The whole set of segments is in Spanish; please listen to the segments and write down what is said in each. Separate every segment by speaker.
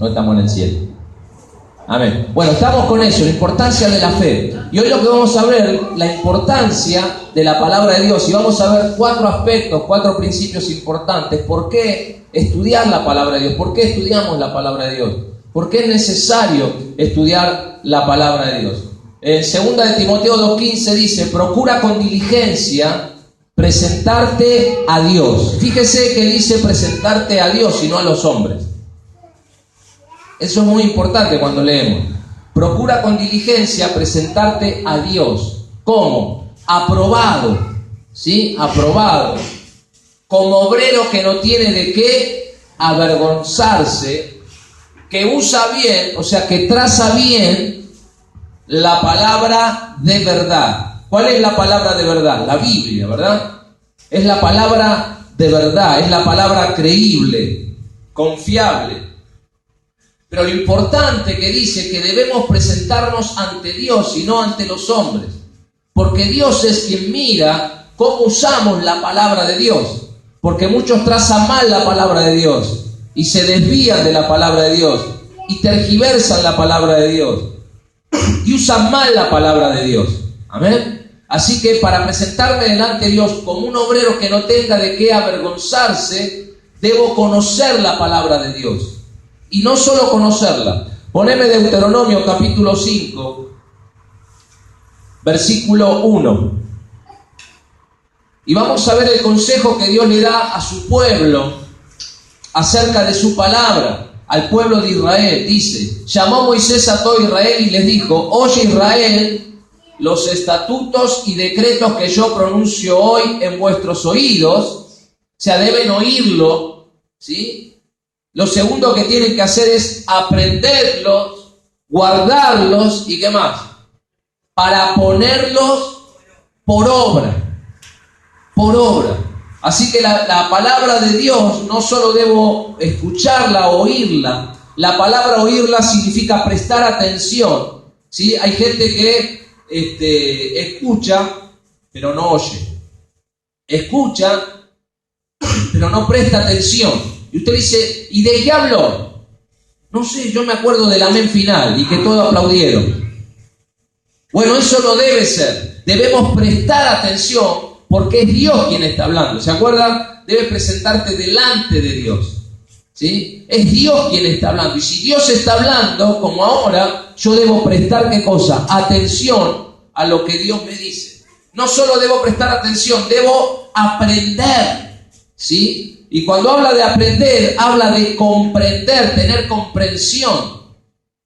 Speaker 1: no estamos en el cielo. Amén. Bueno, estamos con eso, la importancia de la fe. Y hoy lo que vamos a ver, la importancia de la palabra de Dios. Y vamos a ver 4 aspectos, 4 principios importantes. ¿Por qué estudiar la palabra de Dios? ¿Por qué estudiamos la palabra de Dios? ¿Por qué es necesario estudiar la palabra de Dios? En 2 de Timoteo 2:15 dice: procura con diligencia presentarte a Dios. Fíjese que dice presentarte a Dios y no a los hombres. Eso es muy importante cuando leemos. Procura con diligencia presentarte a Dios. ¿Cómo? Aprobado. ¿Sí? Aprobado. Como obrero que no tiene de qué avergonzarse, que usa bien, o sea, que traza bien la palabra de verdad. ¿Cuál es la palabra de verdad? La Biblia, ¿verdad? Es la palabra de verdad, es la palabra creíble, confiable. Pero lo importante que dice que debemos presentarnos ante Dios y no ante los hombres, porque Dios es quien mira cómo usamos la palabra de Dios, porque muchos trazan mal la palabra de Dios y se desvían de la palabra de Dios y tergiversan la palabra de Dios y usan mal la palabra de Dios. Amén. Así que para presentarme delante de Dios como un obrero que no tenga de qué avergonzarse, debo conocer la palabra de Dios. Y no solo conocerla. Poneme Deuteronomio capítulo 5, versículo 1. Y vamos a ver el consejo que Dios le da a su pueblo acerca de su palabra, al pueblo de Israel. Dice: llamó Moisés a todo Israel y les dijo: oye Israel, los estatutos y decretos que yo pronuncio hoy en vuestros oídos, o sea, deben oírlo, ¿sí? Lo segundo que tienen que hacer es aprenderlos, guardarlos y ¿qué más? Para ponerlos por obra. Por obra. Así que la palabra de Dios no solo debo escucharla o oírla. La palabra oírla significa prestar atención, ¿sí? Hay gente que escucha pero no oye. Escucha pero no presta atención. Y usted dice: ¿y de qué habló? No sé, yo me acuerdo del amén final y que todos aplaudieron. Bueno, eso no debe ser. Debemos prestar atención porque es Dios quien está hablando. ¿Se acuerdan? Debes presentarte delante de Dios, ¿sí? Es Dios quien está hablando. Y si Dios está hablando, como ahora, yo debo prestar ¿qué cosa? Atención a lo que Dios me dice. No solo debo prestar atención, debo aprender, ¿sí? Y cuando habla de aprender, habla de comprender, tener comprensión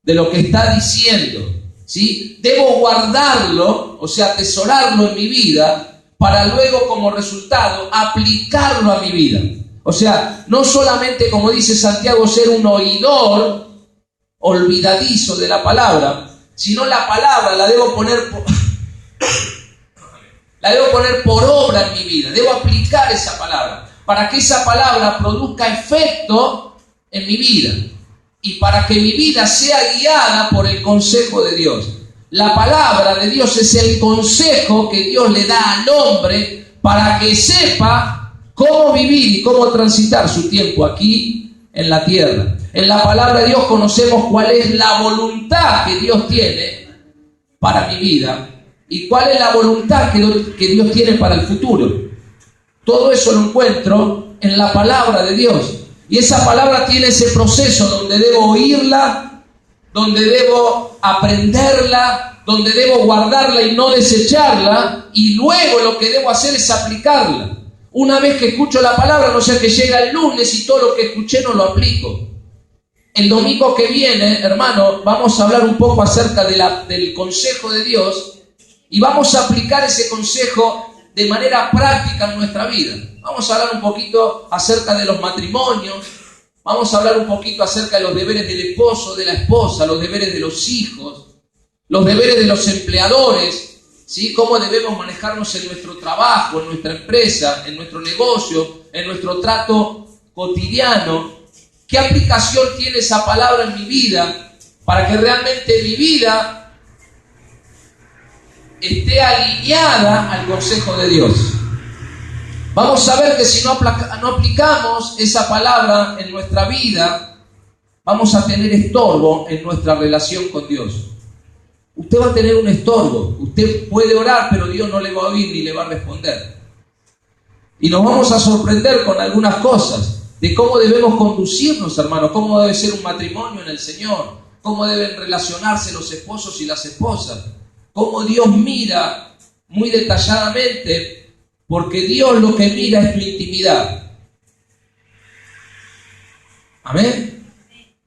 Speaker 1: de lo que está diciendo, ¿sí? Debo guardarlo, o sea, atesorarlo en mi vida, para luego, como resultado, aplicarlo a mi vida. O sea, no solamente, como dice Santiago, ser un oidor olvidadizo de la palabra, sino la palabra la debo poner por obra en mi vida. Debo aplicar esa palabra, para que esa palabra produzca efecto en mi vida y para que mi vida sea guiada por el consejo de Dios. La palabra de Dios es el consejo que Dios le da al hombre para que sepa cómo vivir y cómo transitar su tiempo aquí en la tierra. En la palabra de Dios conocemos cuál es la voluntad que Dios tiene para mi vida y cuál es la voluntad que Dios tiene para el futuro. Todo eso lo encuentro en la palabra de Dios. Y esa palabra tiene ese proceso donde debo oírla, donde debo aprenderla, donde debo guardarla y no desecharla, y luego lo que debo hacer es aplicarla. Una vez que escucho la palabra, no sea que llega el lunes y todo lo que escuché no lo aplico. El domingo que viene, hermano, vamos a hablar un poco acerca del consejo de Dios y vamos a aplicar ese consejo de manera práctica en nuestra vida. Vamos a hablar un poquito acerca de los matrimonios, vamos a hablar un poquito acerca de los deberes del esposo, de la esposa, los deberes de los hijos, los deberes de los empleadores, ¿sí? Cómo debemos manejarnos en nuestro trabajo, en nuestra empresa, en nuestro negocio, en nuestro trato cotidiano. ¿Qué aplicación tiene esa palabra en mi vida para que realmente mi vida esté alineada al consejo de Dios? Vamos a ver que si no aplicamos esa palabra en nuestra vida, vamos a tener estorbo en nuestra relación con Dios. Usted va a tener un estorbo. Usted puede orar, pero Dios no le va a oír ni le va a responder. Y nos vamos a sorprender con algunas cosas de cómo debemos conducirnos, hermanos, cómo debe ser un matrimonio en el Señor, cómo deben relacionarse los esposos y las esposas, cómo Dios mira muy detalladamente, porque Dios lo que mira es tu intimidad. Amén.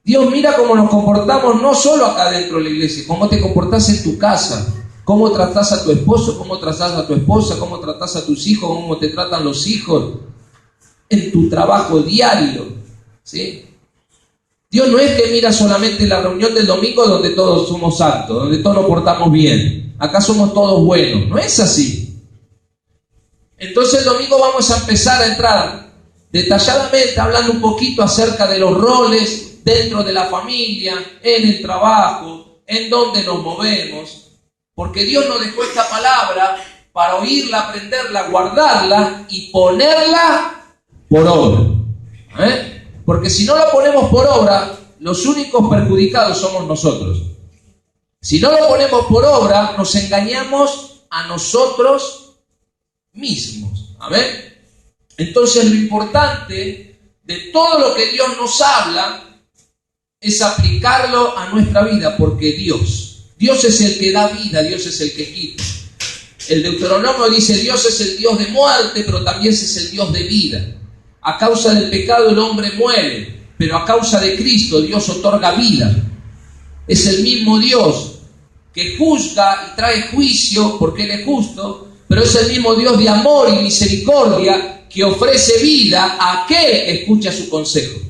Speaker 1: Dios mira cómo nos comportamos no solo acá dentro de la iglesia, cómo te comportás en tu casa, cómo tratás a tu esposo, cómo tratás a tu esposa, cómo tratás a tus hijos, cómo te tratan los hijos, en tu trabajo diario, ¿sí? Dios no es que mira solamente la reunión del domingo donde todos somos santos, donde todos nos portamos bien, acá somos todos buenos, no es así. Entonces el domingo vamos a empezar a entrar detalladamente hablando un poquito acerca de los roles dentro de la familia, en el trabajo, en donde nos movemos, porque Dios nos dejó esta palabra para oírla, aprenderla, guardarla y ponerla por obra. Porque si no la ponemos por obra, los únicos perjudicados somos nosotros. Si no lo ponemos por obra, nos engañamos a nosotros mismos. ¿Amén? Entonces lo importante de todo lo que Dios nos habla es aplicarlo a nuestra vida, porque Dios es el que da vida, Dios es el que quita. El Deuteronomio dice: Dios es el Dios de muerte, pero también es el Dios de vida. A causa del pecado el hombre muere, pero a causa de Cristo Dios otorga vida. Es el mismo Dios que juzga y trae juicio porque Él es justo, pero es el mismo Dios de amor y misericordia que ofrece vida a aquel que escucha su consejo,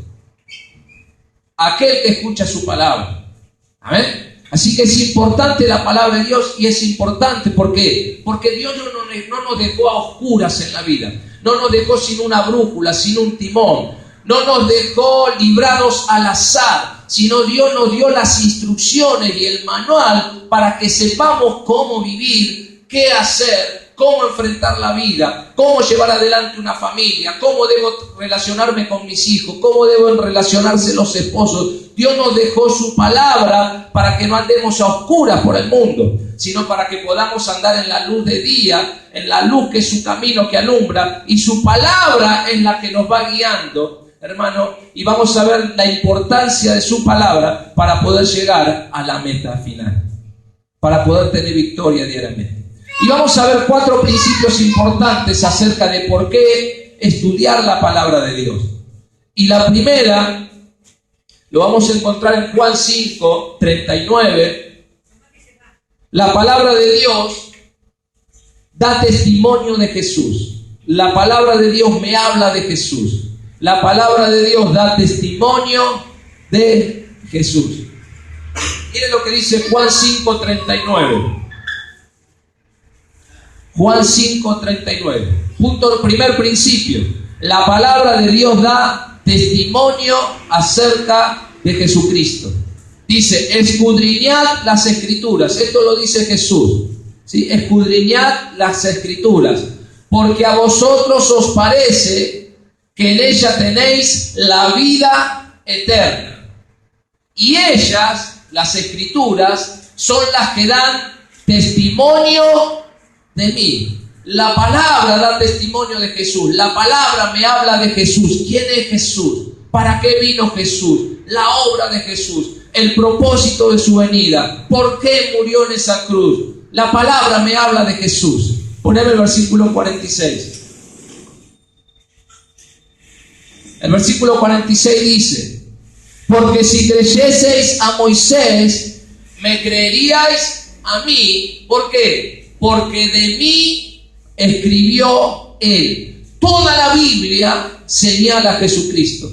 Speaker 1: aquel que escucha su palabra. ¿Amén? Así que es importante la palabra de Dios, y es importante ¿por qué? Porque Dios no nos dejó a oscuras en la vida, no nos dejó sin una brújula, sin un timón, no nos dejó librados al azar, sino Dios nos dio las instrucciones y el manual para que sepamos cómo vivir, qué hacer, cómo enfrentar la vida, cómo llevar adelante una familia, cómo debo relacionarme con mis hijos, cómo deben relacionarse los esposos. Dios nos dejó su palabra para que no andemos a oscuras por el mundo, sino para que podamos andar en la luz de día, en la luz que es su camino que alumbra, y su palabra es la que nos va guiando, hermano, y vamos a ver la importancia de su palabra para poder llegar a la meta final, para poder tener victoria diariamente. Y vamos a ver 4 principios importantes acerca de por qué estudiar la palabra de Dios. Y la primera lo vamos a encontrar en Juan 5:39. La palabra de Dios da testimonio de Jesús. La palabra de Dios me habla de Jesús. La palabra de Dios da testimonio de Jesús. Miren lo que dice Juan 5:39. Juan 5:39. Primer principio. La palabra de Dios da testimonio acerca de Jesucristo. Dice: escudriñad las Escrituras. Esto lo dice Jesús, ¿sí? Escudriñad las Escrituras, porque a vosotros os parece que en ella tenéis la vida eterna. Y ellas, las Escrituras, son las que dan testimonio de mí. La palabra da testimonio de Jesús. La palabra me habla de Jesús. ¿Quién es Jesús? ¿Para qué vino Jesús? La obra de Jesús, el propósito de su venida, ¿por qué murió en esa cruz? La palabra me habla de Jesús. Poneme el versículo 46. El versículo 46 dice: porque si creyeseis a Moisés, me creeríais a mí. ¿Por qué? Porque de mí escribió él. Toda la Biblia señala a Jesucristo.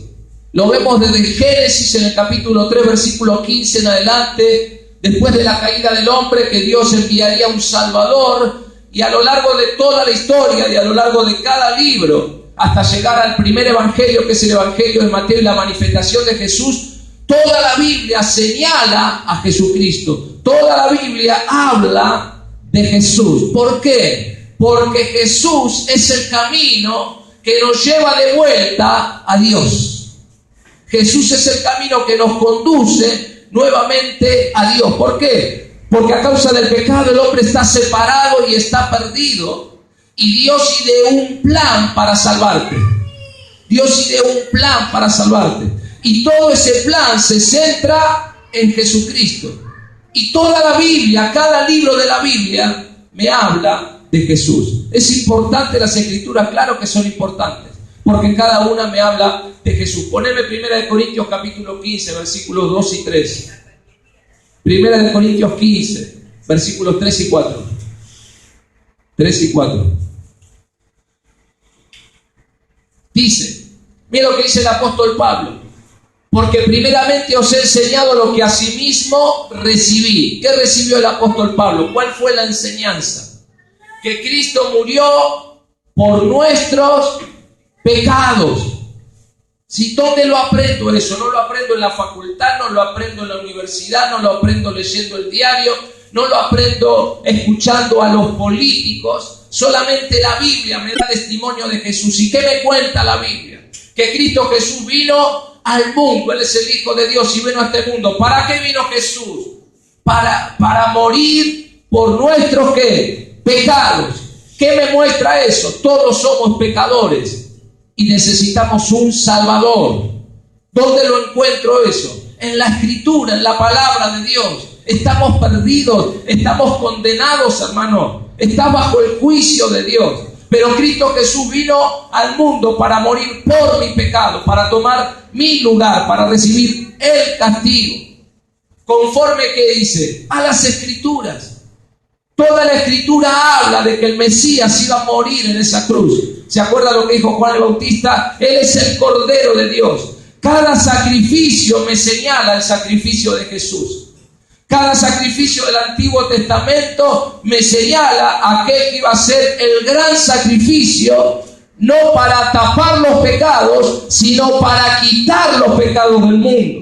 Speaker 1: Lo vemos desde Génesis en el capítulo 3, versículo 15 en adelante. Después de la caída del hombre, que Dios enviaría un Salvador. Y a lo largo de toda la historia y a lo largo de cada libro, hasta llegar al primer evangelio, que es el evangelio de Mateo, y la manifestación de Jesús, toda la Biblia señala a Jesucristo. Toda la Biblia habla de Jesús. ¿Por qué? Porque Jesús es el camino que nos lleva de vuelta a Dios. Jesús es el camino que nos conduce nuevamente a Dios. ¿Por qué? Porque a causa del pecado el hombre está separado y está perdido. Y Dios ideó un plan para salvarte. Dios ideó un plan para salvarte. Y todo ese plan se centra en Jesucristo. Y toda la Biblia, cada libro de la Biblia me habla de Jesús. Es importante las escrituras, claro que son importantes, porque cada una me habla de Jesús. Poneme 1 Corintios capítulo 15, versículos 2 y 3. 1 Corintios 15, versículos 3 y 4. 3 y 4. Dice, mira lo que dice el apóstol Pablo. Porque primeramente os he enseñado lo que asimismo recibí. ¿Qué recibió el apóstol Pablo? ¿Cuál fue la enseñanza? Que Cristo murió por nuestros pecados. ¿Sí? ¿Dónde lo aprendo eso? No lo aprendo en la facultad, no lo aprendo en la universidad, no lo aprendo leyendo el diario, no lo aprendo escuchando a los políticos. Solamente la Biblia me da testimonio de Jesús. ¿Y qué me cuenta la Biblia? Que Cristo Jesús vino al mundo. Él es el Hijo de Dios y vino a este mundo. ¿Para qué vino Jesús? Para morir por nuestros ¿qué? Pecados. ¿Qué me muestra eso? Todos somos pecadores y necesitamos un Salvador. ¿Dónde lo encuentro eso? En la Escritura, en la palabra de Dios. Estamos perdidos, estamos condenados, hermano. Estás bajo el juicio de Dios. Pero Cristo Jesús vino al mundo para morir por mi pecado, para tomar mi lugar, para recibir el castigo. Conforme que dice, a las Escrituras. Toda la Escritura habla de que el Mesías iba a morir en esa cruz. ¿Se acuerda lo que dijo Juan el Bautista? Él es el Cordero de Dios. Cada sacrificio me señala el sacrificio de Jesús. Cada sacrificio del Antiguo Testamento me señala a aquel que iba a ser el gran sacrificio, no para tapar los pecados, sino para quitar los pecados del mundo.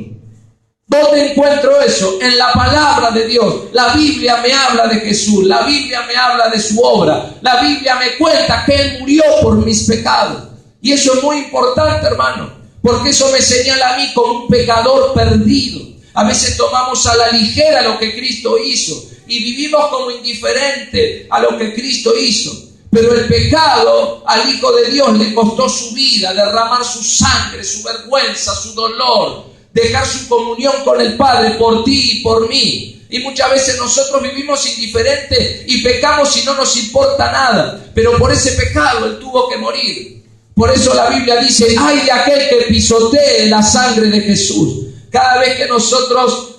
Speaker 1: ¿Dónde encuentro eso? En la palabra de Dios. La Biblia me habla de Jesús, la Biblia me habla de su obra, la Biblia me cuenta que Él murió por mis pecados. Y eso es muy importante, hermano, porque eso me señala a mí como un pecador perdido. A veces tomamos a la ligera lo que Cristo hizo y vivimos como indiferente a lo que Cristo hizo. Pero el pecado al Hijo de Dios le costó su vida, derramar su sangre, su vergüenza, su dolor, dejar su comunión con el Padre por ti y por mí. Y muchas veces nosotros vivimos indiferentes y pecamos y no nos importa nada. Pero por ese pecado Él tuvo que morir. Por eso la Biblia dice, ay de aquel que pisotee la sangre de Jesús. Cada vez que nosotros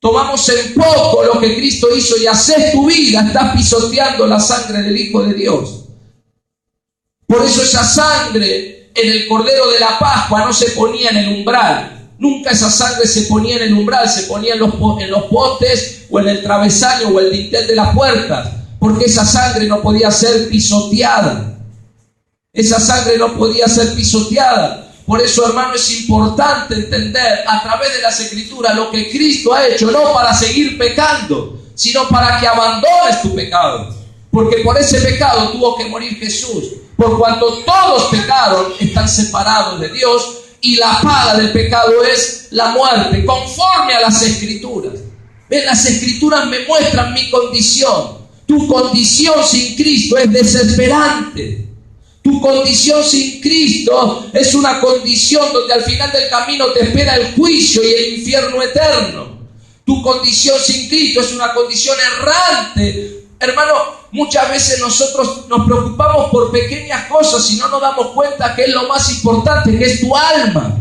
Speaker 1: tomamos en poco lo que Cristo hizo y haces tu vida, estás pisoteando la sangre del Hijo de Dios. Por eso esa sangre en el Cordero de la Pascua no se ponía en el umbral. Nunca esa sangre se ponía en el umbral, se ponía en los postes o en el travesaño o el dintel de las puertas, porque esa sangre no podía ser pisoteada. Esa sangre no podía ser pisoteada. Por eso, hermano, es importante entender a través de las Escrituras lo que Cristo ha hecho, no para seguir pecando, sino para que abandones tu pecado. Porque por ese pecado tuvo que morir Jesús. Por cuanto todos pecaron, están separados de Dios y la paga del pecado es la muerte, conforme a las Escrituras. ¿Ven? Las Escrituras me muestran mi condición. Tu condición sin Cristo es desesperante. Tu condición sin Cristo es una condición donde al final del camino te espera el juicio y el infierno eterno. Tu condición sin Cristo es una condición errante. Hermano, muchas veces nosotros nos preocupamos por pequeñas cosas y no nos damos cuenta que es lo más importante, que es tu alma.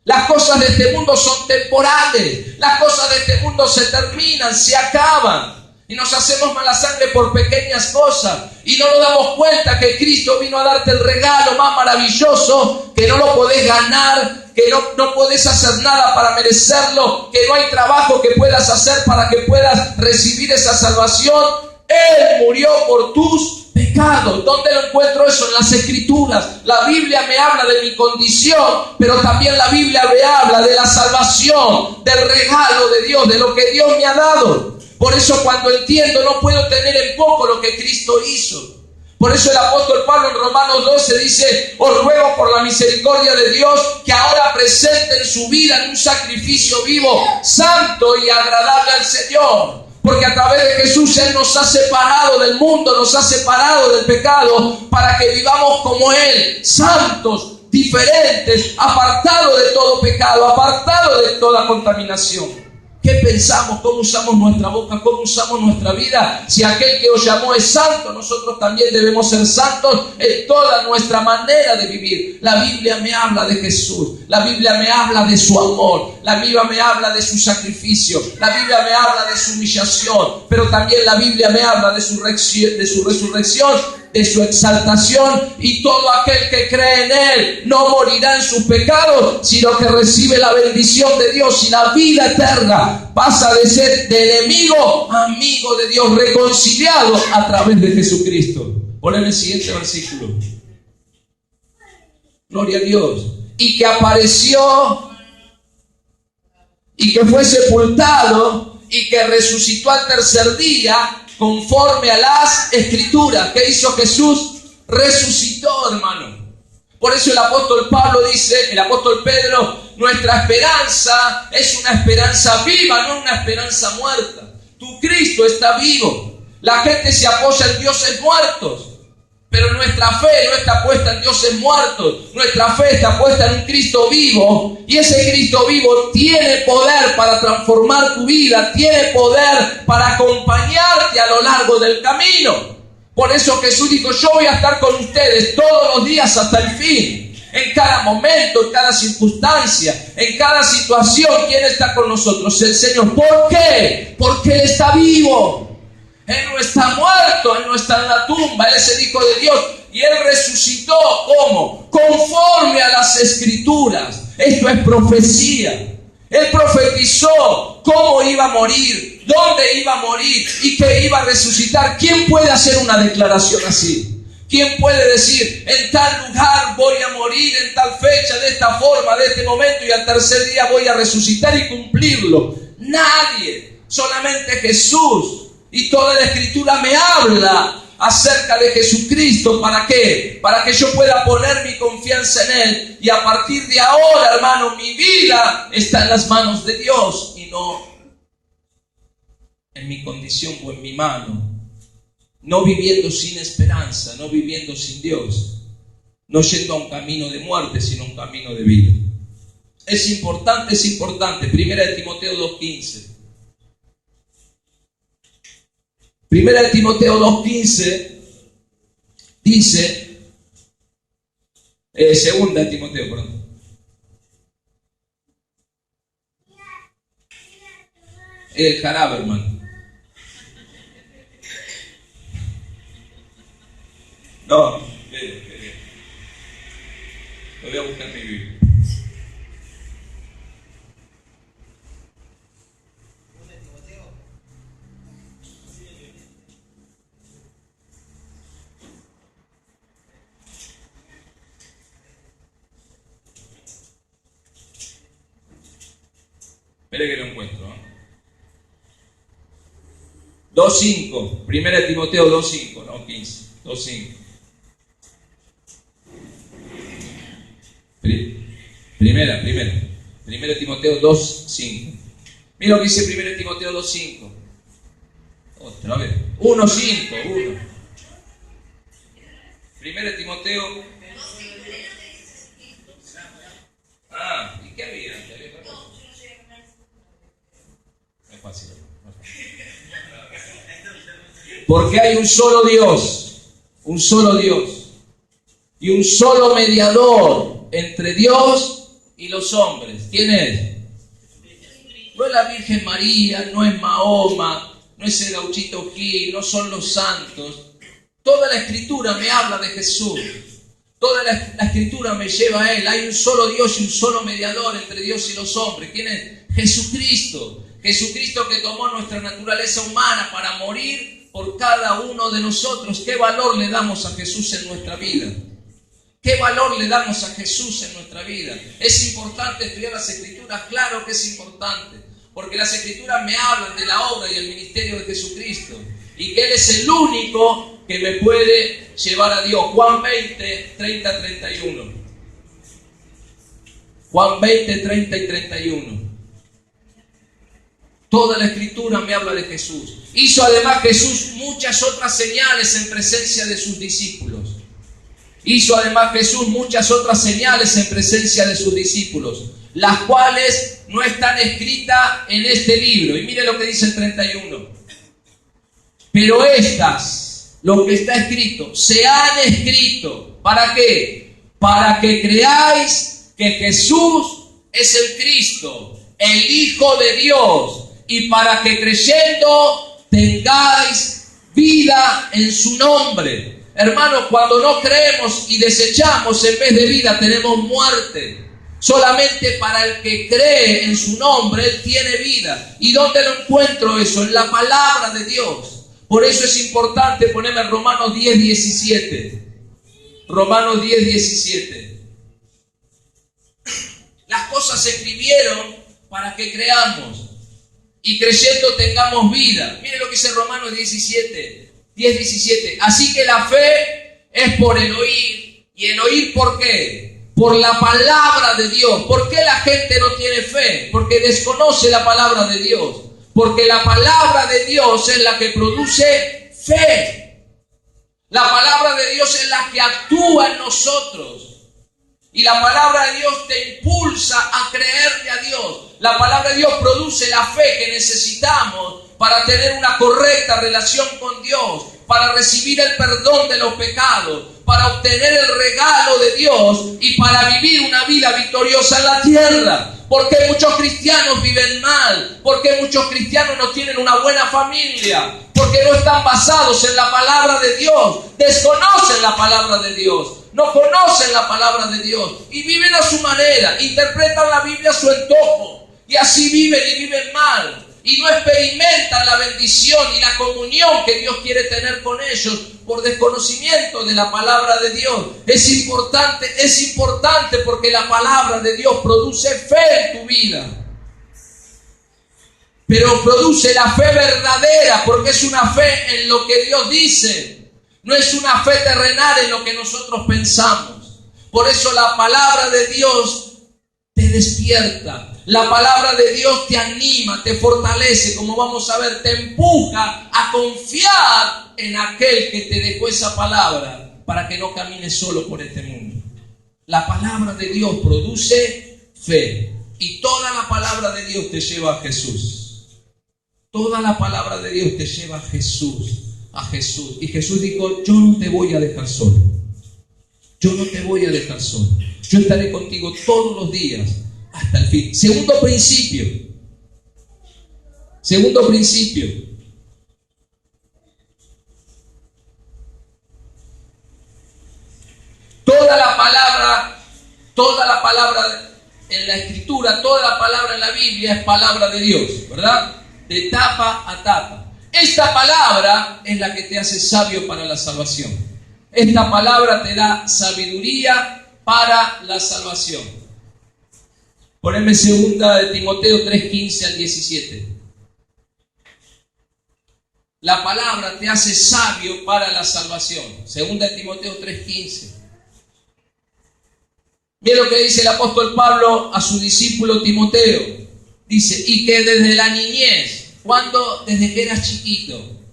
Speaker 1: Las cosas de este mundo son temporales. Las cosas de este mundo se terminan, se acaban. Y nos hacemos mala sangre por pequeñas cosas. Y no nos damos cuenta que Cristo vino a darte el regalo más maravilloso, que no lo podés ganar, que no podés hacer nada para merecerlo, que no hay trabajo que puedas hacer para que puedas recibir esa salvación. Él murió por tus pecados. ¿Dónde lo encuentro eso? En las Escrituras. La Biblia me habla de mi condición, pero también la Biblia me habla de la salvación, del regalo de Dios, de lo que Dios me ha dado. Por eso cuando entiendo, no puedo tener en poco lo que Cristo hizo. Por eso el apóstol Pablo en Romanos 12 dice: os ruego por la misericordia de Dios que ahora presenten su vida en un sacrificio vivo, santo y agradable al Señor. Porque a través de Jesús Él nos ha separado del mundo, nos ha separado del pecado, para que vivamos como Él, santos, diferentes, apartados de todo pecado, apartados de toda contaminación. ¿Qué pensamos? ¿Cómo usamos nuestra boca? ¿Cómo usamos nuestra vida? Si aquel que os llamó es santo, nosotros también debemos ser santos en toda nuestra manera de vivir. La Biblia me habla de Jesús. La Biblia me habla de su amor. La Biblia me habla de su sacrificio. La Biblia me habla de su humillación. Pero también la Biblia me habla de su resurrección, de su exaltación, y todo aquel que cree en Él no morirá en sus pecados, sino que recibe la bendición de Dios y la vida eterna. Pasa de ser de enemigo a amigo de Dios, reconciliado a través de Jesucristo. Ponle el siguiente versículo. Gloria a Dios. Y que apareció, y que fue sepultado, y que resucitó al tercer día, conforme a las Escrituras. ¿Qué hizo Jesús? Resucitó, hermano. Por eso el apóstol Pablo dice, el apóstol Pedro: nuestra esperanza es una esperanza viva, no una esperanza muerta. Tu Cristo está vivo. La gente se apoya en dioses muertos, pero nuestra fe no está puesta en dioses muertos. Nuestra fe está puesta en un Cristo vivo, y ese Cristo vivo tiene poder para transformar tu vida, tiene poder para acompañarte a lo largo del camino. Por eso Jesús dijo: yo voy a estar con ustedes todos los días hasta el fin. En cada momento, en cada circunstancia, en cada situación, ¿quién está con nosotros? El Señor. ¿Por qué? Porque Él está vivo. Él no está muerto, Él no está en la tumba, Él es el Hijo de Dios. Y Él resucitó, ¿cómo? Conforme a las Escrituras. Esto es profecía. Él profetizó cómo iba a morir, dónde iba a morir y que iba a resucitar. ¿Quién puede hacer una declaración así? ¿Quién puede decir: en tal lugar voy a morir, en tal fecha, de esta forma, de este momento, y al tercer día voy a resucitar y cumplirlo? Nadie, solamente Jesús. Y toda la Escritura me habla acerca de Jesucristo. ¿Para qué? Para que yo pueda poner mi confianza en Él. Y a partir de ahora, hermano, mi vida está en las manos de Dios y no en mi condición o en mi mano. No viviendo sin esperanza, no viviendo sin Dios, no yendo a un camino de muerte, sino a un camino de vida. Es importante, es importante. Primera de Timoteo 2:15. Primera de Timoteo 2:15 dice, segunda de Timoteo, perdón. El jarabe, hermano. No, espere. Lo voy a buscar en mi Biblia. Espere que lo encuentro. 2:5. Primera de Timoteo 2:5, no 15. 2:5. Primera de Timoteo 2:5. Mira lo que dice Primera de Timoteo 2:5. Otra vez. 1:5. Primera de Timoteo. ¿Y qué había? Es fácil. Porque hay un solo Dios y un solo mediador entre Dios y los hombres. ¿Quién es? No es la Virgen María, no es Mahoma, no es el Gauchito Gil, no son los santos. Toda la Escritura me habla de Jesús. Toda la Escritura me lleva a Él. Hay un solo Dios y un solo mediador entre Dios y los hombres. ¿Quién es? Jesucristo. Jesucristo, que tomó nuestra naturaleza humana para morir por cada uno de nosotros. ¿Qué valor le damos a Jesús en nuestra vida? ¿Qué valor le damos a Jesús en nuestra vida? ¿Es importante estudiar las Escrituras? Claro que es importante, porque las Escrituras me hablan de la obra y el ministerio de Jesucristo, y que Él es el único que me puede llevar a Dios. Juan 20, 30, 31. Juan 20, 30 y 31. Toda la escritura me habla de Jesús. Hizo además Jesús muchas otras señales en presencia de sus discípulos. Hizo además Jesús muchas otras señales en presencia de sus discípulos, las cuales no están escritas en este libro. Y mire lo que dice el 31. Pero estas, lo que está escrito, se han escrito. ¿Para qué? Para que creáis que Jesús es el Cristo, el Hijo de Dios, y para que creyendo tengáis vida en su nombre. Hermanos, cuando no creemos y desechamos en vez de vida, tenemos muerte. Solamente para el que cree en su nombre, Él tiene vida. ¿Y dónde lo encuentro eso? En la palabra de Dios. Por eso es importante ponerme en Romanos 10, 17. Romanos 10, 17. Las cosas se escribieron para que creamos y creyendo tengamos vida. Mire lo que dice Romanos 10, 17. Así que la fe es por el oír. ¿Y el oír por qué? Por la palabra de Dios. ¿Por qué la gente no tiene fe? Porque desconoce la palabra de Dios. Porque la palabra de Dios es la que produce fe. La palabra de Dios es la que actúa en nosotros. Y la palabra de Dios te impulsa a creerle a Dios. La palabra de Dios produce la fe que necesitamos para tener una correcta relación con Dios, para recibir el perdón de los pecados, para obtener el regalo de Dios y para vivir una vida victoriosa en la tierra. ¿Por qué muchos cristianos viven mal? ¿Por qué muchos cristianos no tienen una buena familia? Porque no están basados en la palabra de Dios. Desconocen la palabra de Dios. No conocen la palabra de Dios. Y viven a su manera. Interpretan la Biblia a su antojo. Y así viven y viven mal. Y no experimentan la bendición y la comunión que Dios quiere tener con ellos por desconocimiento de la palabra de Dios. Es importante porque la palabra de Dios produce fe en tu vida. Pero produce la fe verdadera porque es una fe en lo que Dios dice. No es una fe terrenal en lo que nosotros pensamos. Por eso la palabra de Dios te despierta. La palabra de Dios te anima, te fortalece, como vamos a ver, te empuja a confiar en aquel que te dejó esa palabra para que no camines solo por este mundo. La palabra de Dios produce fe y toda la palabra de Dios te lleva a Jesús. Toda la palabra de Dios te lleva a Jesús, a Jesús. Y Jesús dijo, yo no te voy a dejar solo. Yo no te voy a dejar solo. Yo estaré contigo todos los días hasta el fin. Segundo principio. Toda la palabra en la Escritura, toda la palabra en la Biblia es palabra de Dios, ¿verdad? De tapa a tapa. Esta palabra es la que te hace sabio para la salvación. Esta palabra te da sabiduría para la salvación. Poneme 2 de Timoteo 3, 15 al 17. La palabra te hace sabio para la salvación. 2 de Timoteo 3, 15. Mira lo que dice el apóstol Pablo a su discípulo Timoteo. Dice, y que desde la niñez, desde que eras chiquito,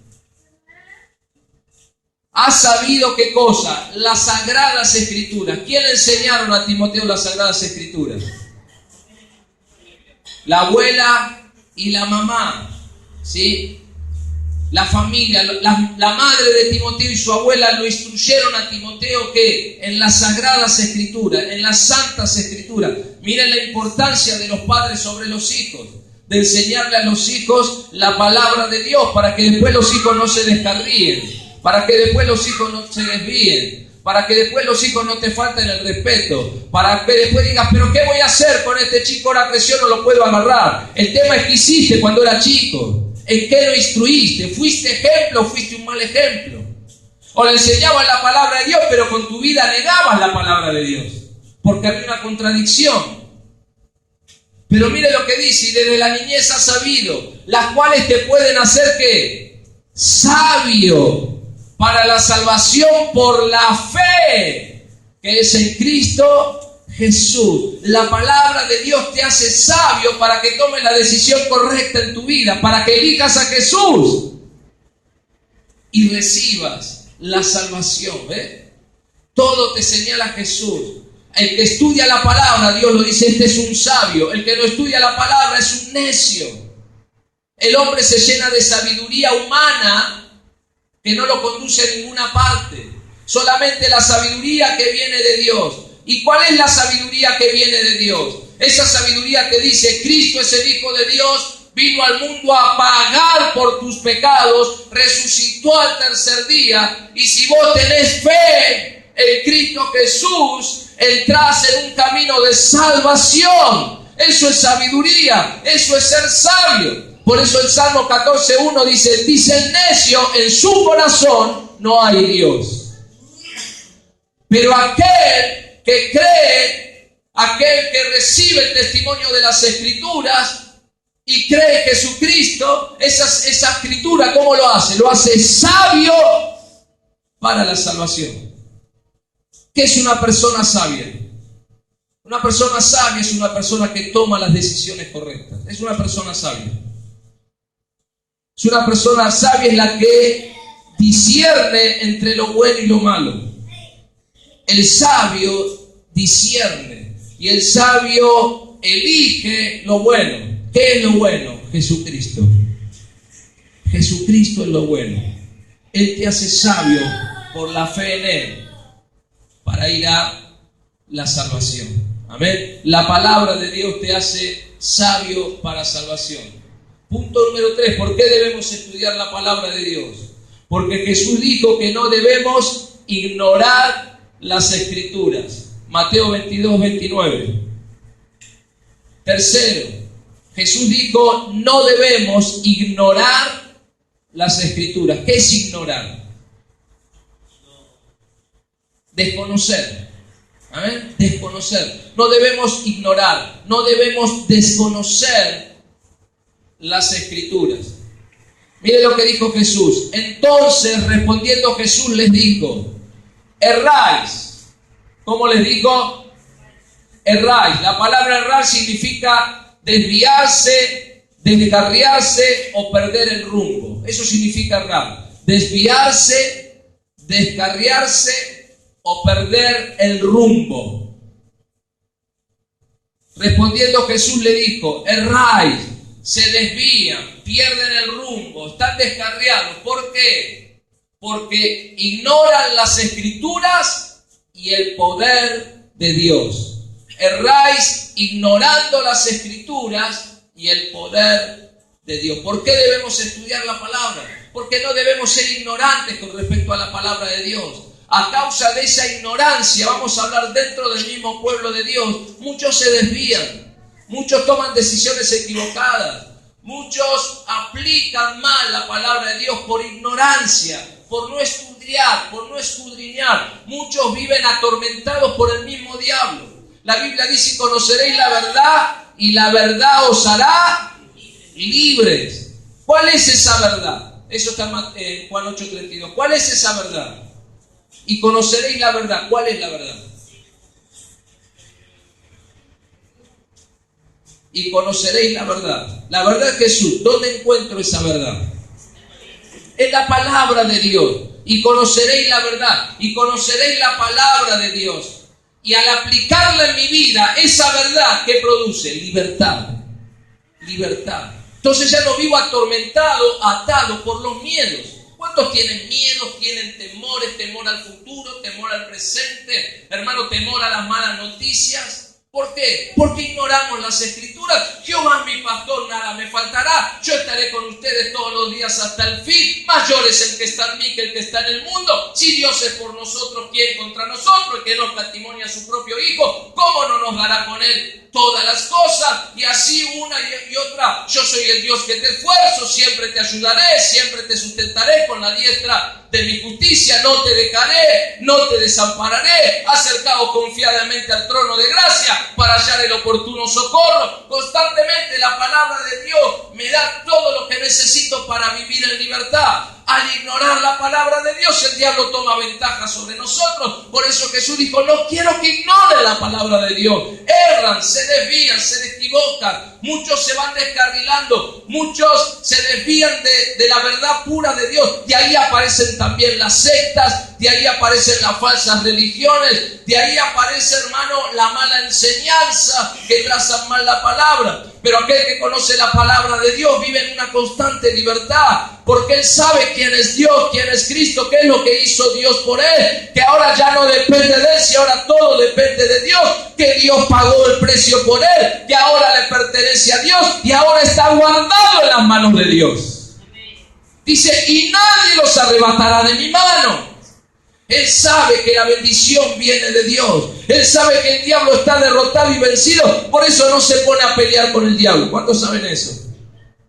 Speaker 1: has sabido ¿qué cosa? Las Sagradas Escrituras. ¿Quién le enseñaron a Timoteo las Sagradas Escrituras? La abuela y la mamá, ¿sí? La familia, la madre de Timoteo y su abuela lo instruyeron a Timoteo que en las Sagradas Escrituras, en las Santas Escrituras. Miren la importancia de los padres sobre los hijos, de enseñarle a los hijos la palabra de Dios para que después los hijos no se descarríen, para que después los hijos no se desvíen, para que después los hijos no te falten el respeto, para que después digas, pero ¿qué voy a hacer con este chico? Ahora creció, no lo puedo agarrar. El tema es que hiciste cuando era chico. ¿En qué lo instruiste? ¿Fuiste ejemplo o fuiste un mal ejemplo? O le enseñabas la palabra de Dios, pero con tu vida negabas la palabra de Dios, porque había una contradicción. Pero mire lo que dice, y desde la niñez has sabido, las cuales te pueden hacer ¿qué? Sabio para la salvación por la fe que es en Cristo Jesús. La palabra de Dios te hace sabio para que tomes la decisión correcta en tu vida, para que elijas a Jesús y recibas la salvación. Todo te señala a Jesús. El que estudia la palabra, Dios lo dice, este es un sabio. El que no estudia la palabra es un necio. El hombre se llena de sabiduría humana que no lo conduce a ninguna parte. Solamente la sabiduría que viene de Dios. ¿Y cuál es la sabiduría que viene de Dios? Esa sabiduría que dice, Cristo es el Hijo de Dios, vino al mundo a pagar por tus pecados, resucitó al tercer día, y si vos tenés fe en Cristo Jesús, entrás en un camino de salvación. Eso es sabiduría, eso es ser sabio. Por eso el Salmo 14:1 dice el necio, en su corazón no hay Dios. Pero aquel que cree, aquel que recibe el testimonio de las Escrituras y cree en Jesucristo, esa Escritura, ¿cómo lo hace? Lo hace sabio para la salvación. ¿Qué es una persona sabia? Una persona sabia es una persona que toma las decisiones correctas. Es una persona sabia. Es una persona sabia, es la que discierne entre lo bueno y lo malo. El sabio discierne y el sabio elige lo bueno. ¿Qué es lo bueno? Jesucristo. Jesucristo es lo bueno. Él te hace sabio por la fe en Él para ir a la salvación. Amén. La palabra de Dios te hace sabio para salvación. Punto número 3. ¿Por qué debemos estudiar la palabra de Dios? Porque Jesús dijo que no debemos ignorar las Escrituras. Mateo 22:29. Tercero, Jesús dijo no debemos ignorar las Escrituras. ¿Qué es ignorar? Desconocer. ¿Amén? Desconocer. No debemos ignorar, no debemos desconocer las Escrituras. Mire lo que dijo Jesús. Entonces, respondiendo Jesús, les dijo: erráis. ¿Cómo les dijo? Erráis. La palabra errar significa desviarse, descarriarse o perder el rumbo. Eso significa errar. Desviarse, descarriarse o perder el rumbo. Respondiendo Jesús le dijo: erráis, se desvían, pierden el rumbo, están descarriados. ¿Por qué? Porque ignoran las Escrituras y el poder de Dios. Erráis ignorando las Escrituras y el poder de Dios. ¿Por qué debemos estudiar la palabra? Porque no debemos ser ignorantes con respecto a la palabra de Dios. A causa de esa ignorancia, vamos a hablar dentro del mismo pueblo de Dios, muchos se desvían, muchos toman decisiones equivocadas, muchos aplican mal la palabra de Dios por ignorancia, por no estudiar, por no escudriñar. Muchos viven atormentados por el mismo diablo. La Biblia dice: conoceréis la verdad y la verdad os hará libres. ¿Cuál es esa verdad? Eso está en Juan 8:32. ¿Cuál es esa verdad? Y conoceréis la verdad. ¿Cuál es la verdad? Y conoceréis la verdad. La verdad es Jesús. ¿Dónde encuentro esa verdad? En la palabra de Dios. Y conoceréis la verdad. Y conoceréis la palabra de Dios. Y al aplicarla en mi vida, esa verdad que produce libertad. Libertad. Entonces ya no vivo atormentado, atado por los miedos. ¿Cuántos tienen miedos, tienen temores, temor al futuro, temor al presente? Hermano, temor a las malas noticias. ¿Por qué? Porque ignoramos las Escrituras. Jehová es mi pastor, nada me faltará. Yo estaré con ustedes todos los días hasta el fin. Mayor es el que está en mí que el que está en el mundo. Si Dios es por nosotros, ¿quién contra nosotros? El que nos testimonia a su propio Hijo, ¿cómo no nos dará con Él todas las cosas? Y así una y otra. Yo soy el Dios que te esfuerzo, siempre te ayudaré, siempre te sustentaré con la diestra de mi justicia, no te dejaré, no te desampararé. Acercaos confiadamente al trono de gracia para hallar el oportuno socorro. Constantemente la palabra de Dios me da todo lo que necesito para vivir en libertad. Al ignorar la palabra de Dios, el diablo toma ventaja sobre nosotros. Por eso Jesús dijo, no quiero que ignoren la palabra de Dios. Erran, se desvían, se equivocan. Muchos se van descarrilando. Muchos se desvían de la verdad pura de Dios. De ahí aparecen también las sectas. De ahí aparecen las falsas religiones. De ahí aparece, hermano, la mala enseñanza que trazan mal la palabra. Pero aquel que conoce la palabra de Dios vive en una constante libertad, porque él sabe quién es Dios, quién es Cristo, qué es lo que hizo Dios por él, que ahora ya no depende de él, si ahora todo depende de Dios, que Dios pagó el precio por él, que ahora le pertenece a Dios y ahora está guardado en las manos de Dios. Dice, y nadie los arrebatará de mi mano. Él sabe que la bendición viene de Dios. Él sabe que el diablo está derrotado y vencido. Por eso no se pone a pelear con el diablo. ¿Cuántos saben eso?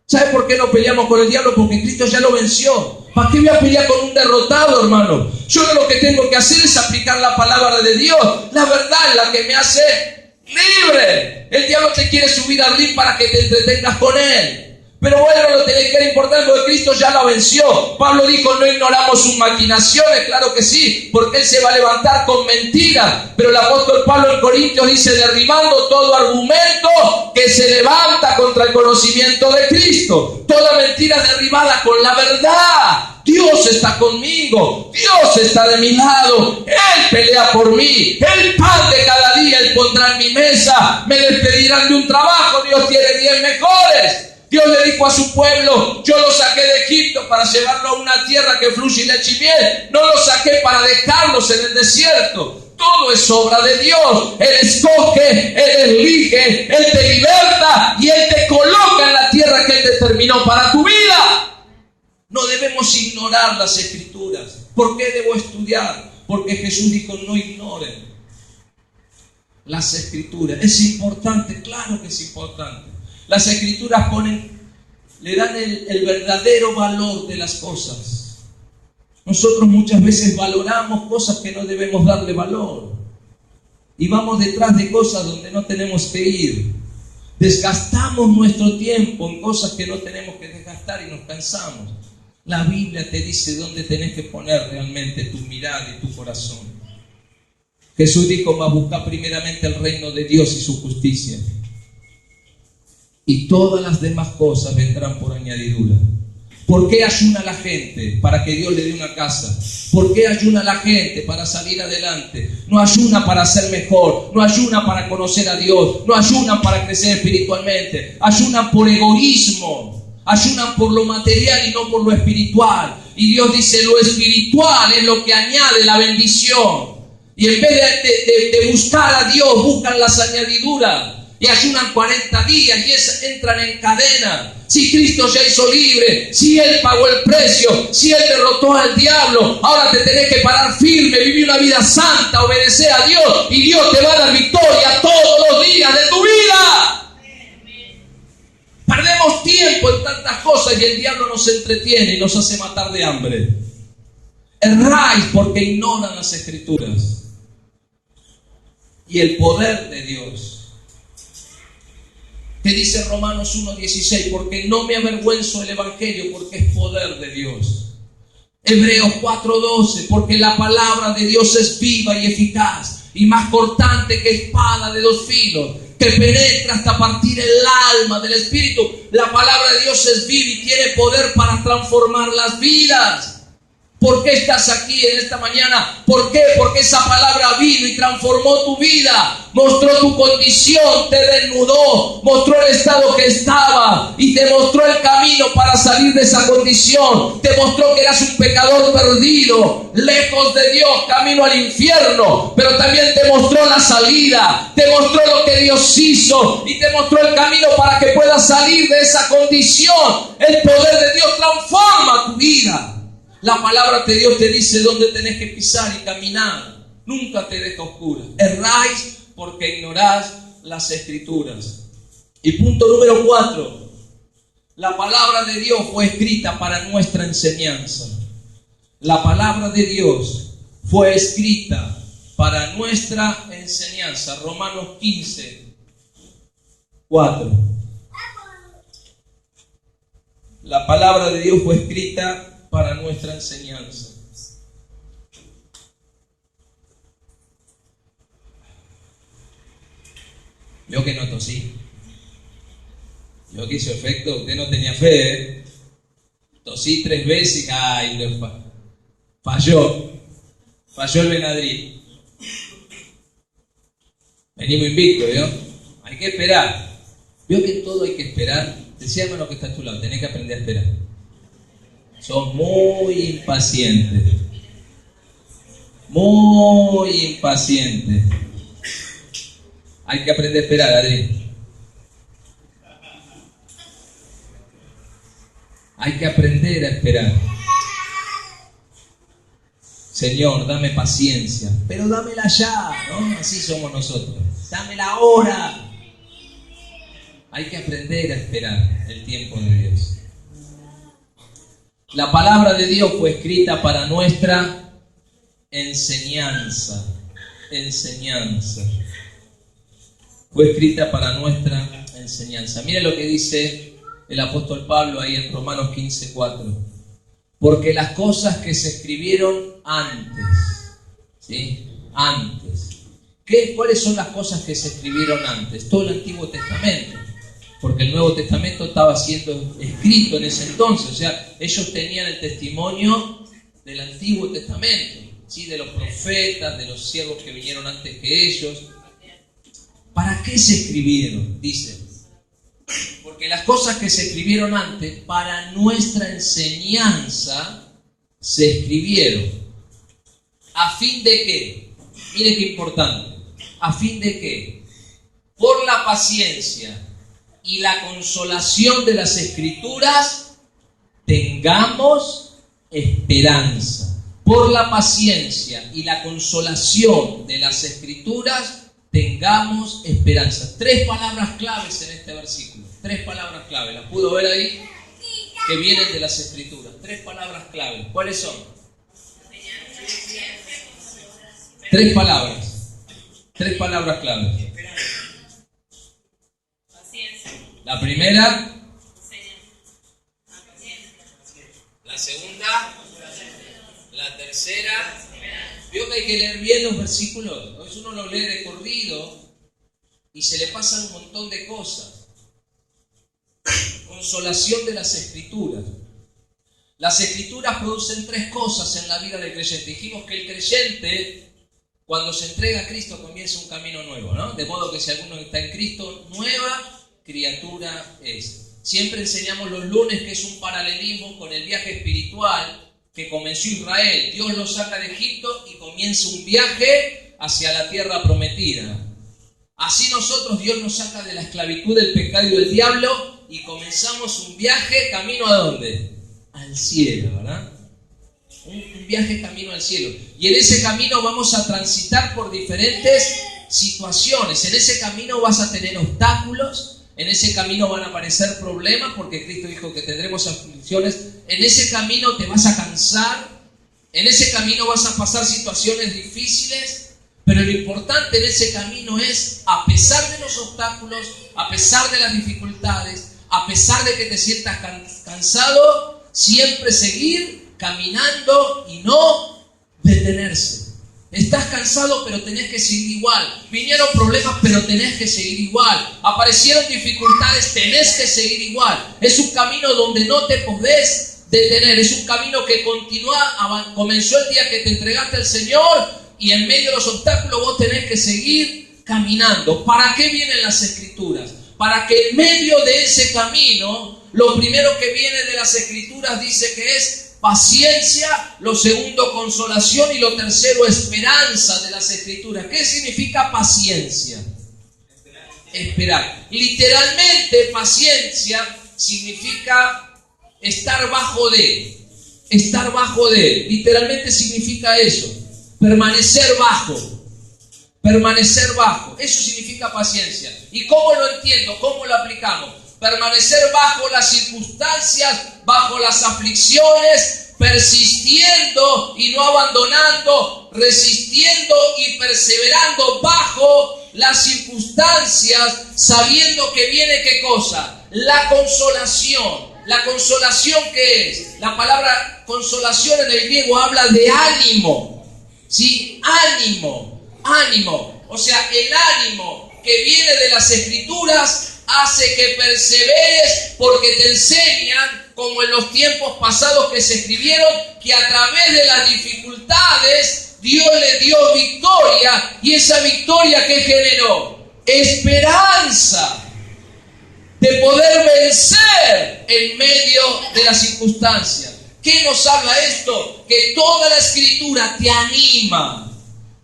Speaker 1: ¿Sabe por qué no peleamos con el diablo? Porque Cristo ya lo venció. ¿Para qué voy a pelear con un derrotado, hermano? Yo lo que tengo que hacer es aplicar la palabra de Dios. La verdad es la que me hace libre. El diablo te quiere subir al ring para que te entretengas con él. Pero bueno, lo tenés que era importante porque Cristo ya lo venció. Pablo dijo, no ignoramos sus maquinaciones, claro que sí, porque él se va a levantar con mentiras. Pero el apóstol Pablo en Corintios dice, derribando todo argumento que se levanta contra el conocimiento de Cristo. Toda mentira derribada con la verdad. Dios está conmigo, Dios está de mi lado, Él pelea por mí, el pan de cada día Él pondrá en mi mesa, me despedirán de un trabajo, Dios tiene 10 mejores. Dios le dijo a su pueblo, yo lo saqué de Egipto para llevarlo a una tierra que fluye leche y miel. No lo saqué para dejarlos en el desierto. Todo es obra de Dios. Él escoge, Él elige, Él te liberta y Él te coloca en la tierra que Él determinó para tu vida. No debemos ignorar las Escrituras. ¿Por qué debo estudiar? Porque Jesús dijo, no ignoren las Escrituras. ¿Es importante? Claro que es importante. Las Escrituras le dan el verdadero valor de las cosas. Nosotros muchas veces valoramos cosas que no debemos darle valor. Y vamos detrás de cosas donde no tenemos que ir. Desgastamos nuestro tiempo en cosas que no tenemos que desgastar y nos cansamos. La Biblia te dice dónde tenés que poner realmente tu mirada y tu corazón. Jesús dijo, va a buscar primeramente el reino de Dios y su justicia. Y todas las demás cosas vendrán por añadidura. ¿Por qué ayuna la gente? Para que Dios le dé una casa. ¿Por qué ayuna la gente? Para salir adelante. No ayuna para ser mejor. No ayuna para conocer a Dios. No ayunan para crecer espiritualmente. Ayunan por egoísmo. Ayunan por lo material y no por lo espiritual. Y Dios dice, lo espiritual es lo que añade la bendición. Y en vez de buscar a Dios, buscan las añadiduras. Y ayunan 40 días y entran en cadena. Si Cristo ya hizo libre, si Él pagó el precio, si Él derrotó al diablo, ahora te tenés que parar firme, vivir una vida santa, obedecer a Dios y Dios te va a dar victoria todos los días de tu vida. Perdemos tiempo en tantas cosas y el diablo nos entretiene y nos hace matar de hambre. Erráis porque ignoran las Escrituras y el poder de Dios. Te dice Romanos 1:16, porque no me avergüenzo del Evangelio, porque es poder de Dios. Hebreos 4:12, porque la palabra de Dios es viva y eficaz, y más cortante que espada de 2 filos, que penetra hasta partir el alma del espíritu. La palabra de Dios es viva y tiene poder para transformar las vidas. ¿Por qué estás aquí en esta mañana? ¿Por qué? Porque esa palabra vino y transformó tu vida, mostró tu condición, te desnudó, mostró el estado que estaba y te mostró el camino para salir de esa condición. Te mostró que eras un pecador perdido, lejos de Dios, camino al infierno, pero también te mostró la salida, te mostró lo que Dios hizo y te mostró el camino para que puedas salir de esa condición. El poder de Dios transforma tu vida. La palabra de Dios te dice dónde tenés que pisar y caminar. Nunca te deja oscura. Erráis porque ignorás las Escrituras. Y punto número 4. La palabra de Dios fue escrita para nuestra enseñanza. La palabra de Dios fue escrita para nuestra enseñanza. Romanos 15:4. La palabra de Dios fue escrita para nuestra enseñanza. Veo que no tosí. Veo que hizo efecto. Usted no tenía fe, ¿eh? Tosí 3 veces. Ay, falló. Falló el Benadryl. Venimos invicto, ¿vio? Hay que esperar. Veo que todo hay que esperar. Decía hermano que está a tu lado, tenés que aprender a esperar. Sos muy impaciente. Muy impaciente. Hay que aprender a esperar, Adri. Hay que aprender a esperar. Señor, dame paciencia, pero dámela ya, ¿no? Así somos nosotros. Dámela ahora. Hay que aprender a esperar el tiempo de Dios. La palabra de Dios fue escrita para nuestra enseñanza. Fue escrita para nuestra enseñanza. Mire lo que dice el apóstol Pablo ahí en Romanos 15:4. Porque las cosas que se escribieron antes, ¿sí? Antes. ¿Cuáles son las cosas que se escribieron antes? Todo el Antiguo Testamento. Porque el Nuevo Testamento estaba siendo escrito en ese entonces. O sea, ellos tenían el testimonio del Antiguo Testamento, ¿sí? De los profetas, de los siervos que vinieron antes que ellos. ¿Para qué se escribieron? Dice. Porque las cosas que se escribieron antes, para nuestra enseñanza, se escribieron. ¿A fin de qué? Mire qué importante. ¿A fin de qué? Por la paciencia y la consolación de las Escrituras, tengamos esperanza. Por la paciencia y la consolación de las Escrituras, tengamos esperanza. 3 palabras claves en este versículo. 3 palabras claves. ¿Las pudo ver ahí? Que vienen de las Escrituras. 3 palabras claves. ¿Cuáles son? 3 palabras. 3 palabras claves. La primera. La segunda. La tercera. Veo que hay que leer bien los versículos. A veces uno lo lee de corrido y se le pasan un montón de cosas. Consolación de las Escrituras. Las Escrituras producen 3 cosas en la vida del creyente. Dijimos que el creyente, cuando se entrega a Cristo, comienza un camino nuevo, ¿no? De modo que si alguno está en Cristo, nueva criatura es. Siempre enseñamos los lunes que es un paralelismo con el viaje espiritual que comenzó Israel. Dios los saca de Egipto y comienza un viaje hacia la tierra prometida. Así nosotros, Dios nos saca de la esclavitud del pecado y del diablo y comenzamos un viaje camino ¿a dónde? Al cielo, ¿verdad? Un viaje camino al cielo. Y en ese camino vamos a transitar por diferentes situaciones. En ese camino vas a tener obstáculos. En ese camino van a aparecer problemas, porque Cristo dijo que tendremos aflicciones. En ese camino te vas a cansar. En ese camino vas a pasar situaciones difíciles. Pero lo importante en ese camino es, a pesar de los obstáculos, a pesar de las dificultades, a pesar de que te sientas cansado, siempre seguir caminando y no detenerse. Estás cansado, pero tenés que seguir igual. Vinieron problemas, pero tenés que seguir igual. Aparecieron dificultades, tenés que seguir igual. Es un camino donde no te podés detener. Es un camino que continúa, comenzó el día que te entregaste al Señor y en medio de los obstáculos vos tenés que seguir caminando. ¿Para qué vienen las Escrituras? Para que en medio de ese camino, lo primero que viene de las Escrituras dice que es paciencia, lo segundo consolación y lo tercero esperanza de las Escrituras. ¿Qué significa paciencia? Esperar. Literalmente paciencia significa estar bajo de. Estar bajo de. Literalmente significa eso. Permanecer bajo. Permanecer bajo. Eso significa paciencia. ¿Y cómo lo entiendo? ¿Cómo lo aplicamos? Permanecer bajo las circunstancias, bajo las aflicciones, persistiendo y no abandonando, resistiendo y perseverando bajo las circunstancias, sabiendo que viene ¿qué cosa? La consolación. ¿La consolación qué es? La palabra consolación en el griego habla de ánimo. ¿Sí? Ánimo. O sea, el ánimo que viene de las Escrituras hace que perseveres porque te enseñan, como en los tiempos pasados que se escribieron, que a través de las dificultades Dios le dio victoria, y esa victoria que generó esperanza de poder vencer en medio de las circunstancias. ¿Qué nos habla esto? Que toda la Escritura te anima.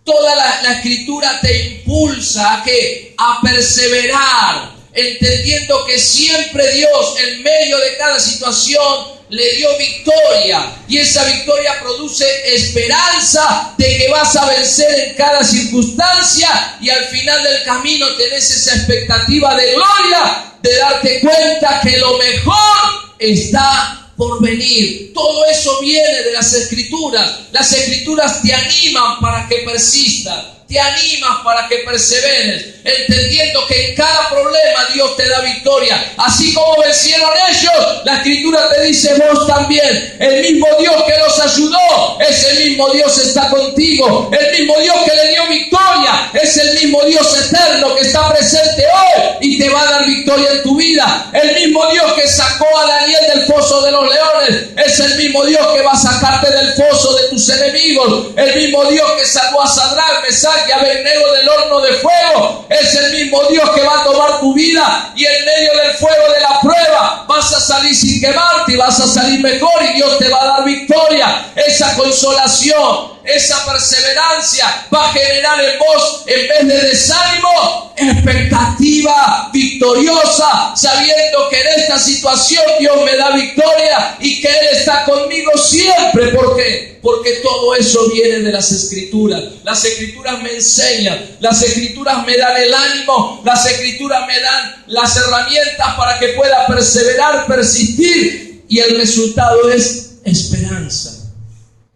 Speaker 1: Toda la Escritura te impulsa ¿a qué? A perseverar, entendiendo que siempre Dios en medio de cada situación le dio victoria, y esa victoria produce esperanza de que vas a vencer en cada circunstancia, y al final del camino tenés esa expectativa de gloria, de darte cuenta que lo mejor está por venir. Todo eso viene de las Escrituras. Las Escrituras te animan para que persistas, te animan para que perseveres, entendiendo que en cada problema Dios te da victoria. Así como vencieron ellos, la Escritura te dice vos también. El mismo Dios que los ayudó, es el mismo Dios que está contigo. El mismo Dios que le dio victoria, es el mismo Dios eterno que está presente hoy y te va a dar victoria en tu vida. El mismo Dios que sacó a Daniel del foso de los leones, es el mismo Dios que va a sacarte del foso de tus enemigos. El mismo Dios que sacó a Sadrach, Mesach y Abednego del horno de fuego, es el mismo Dios que va a tomar tu vida, y en medio del fuego de la prueba vas a salir sin quemarte y vas a salir mejor, y Dios te va a dar victoria. Esa consolación, esa perseverancia va a generar en vos, en vez de desánimo, expectativa victoriosa, sabiendo que en esta situación Dios me da victoria y que Él está conmigo siempre. ¿Por qué? Porque todo eso viene de las Escrituras. Las Escrituras me enseñan, las Escrituras me dan el ánimo, las Escrituras me dan las herramientas para que pueda perseverar, persistir, y el resultado es esperanza.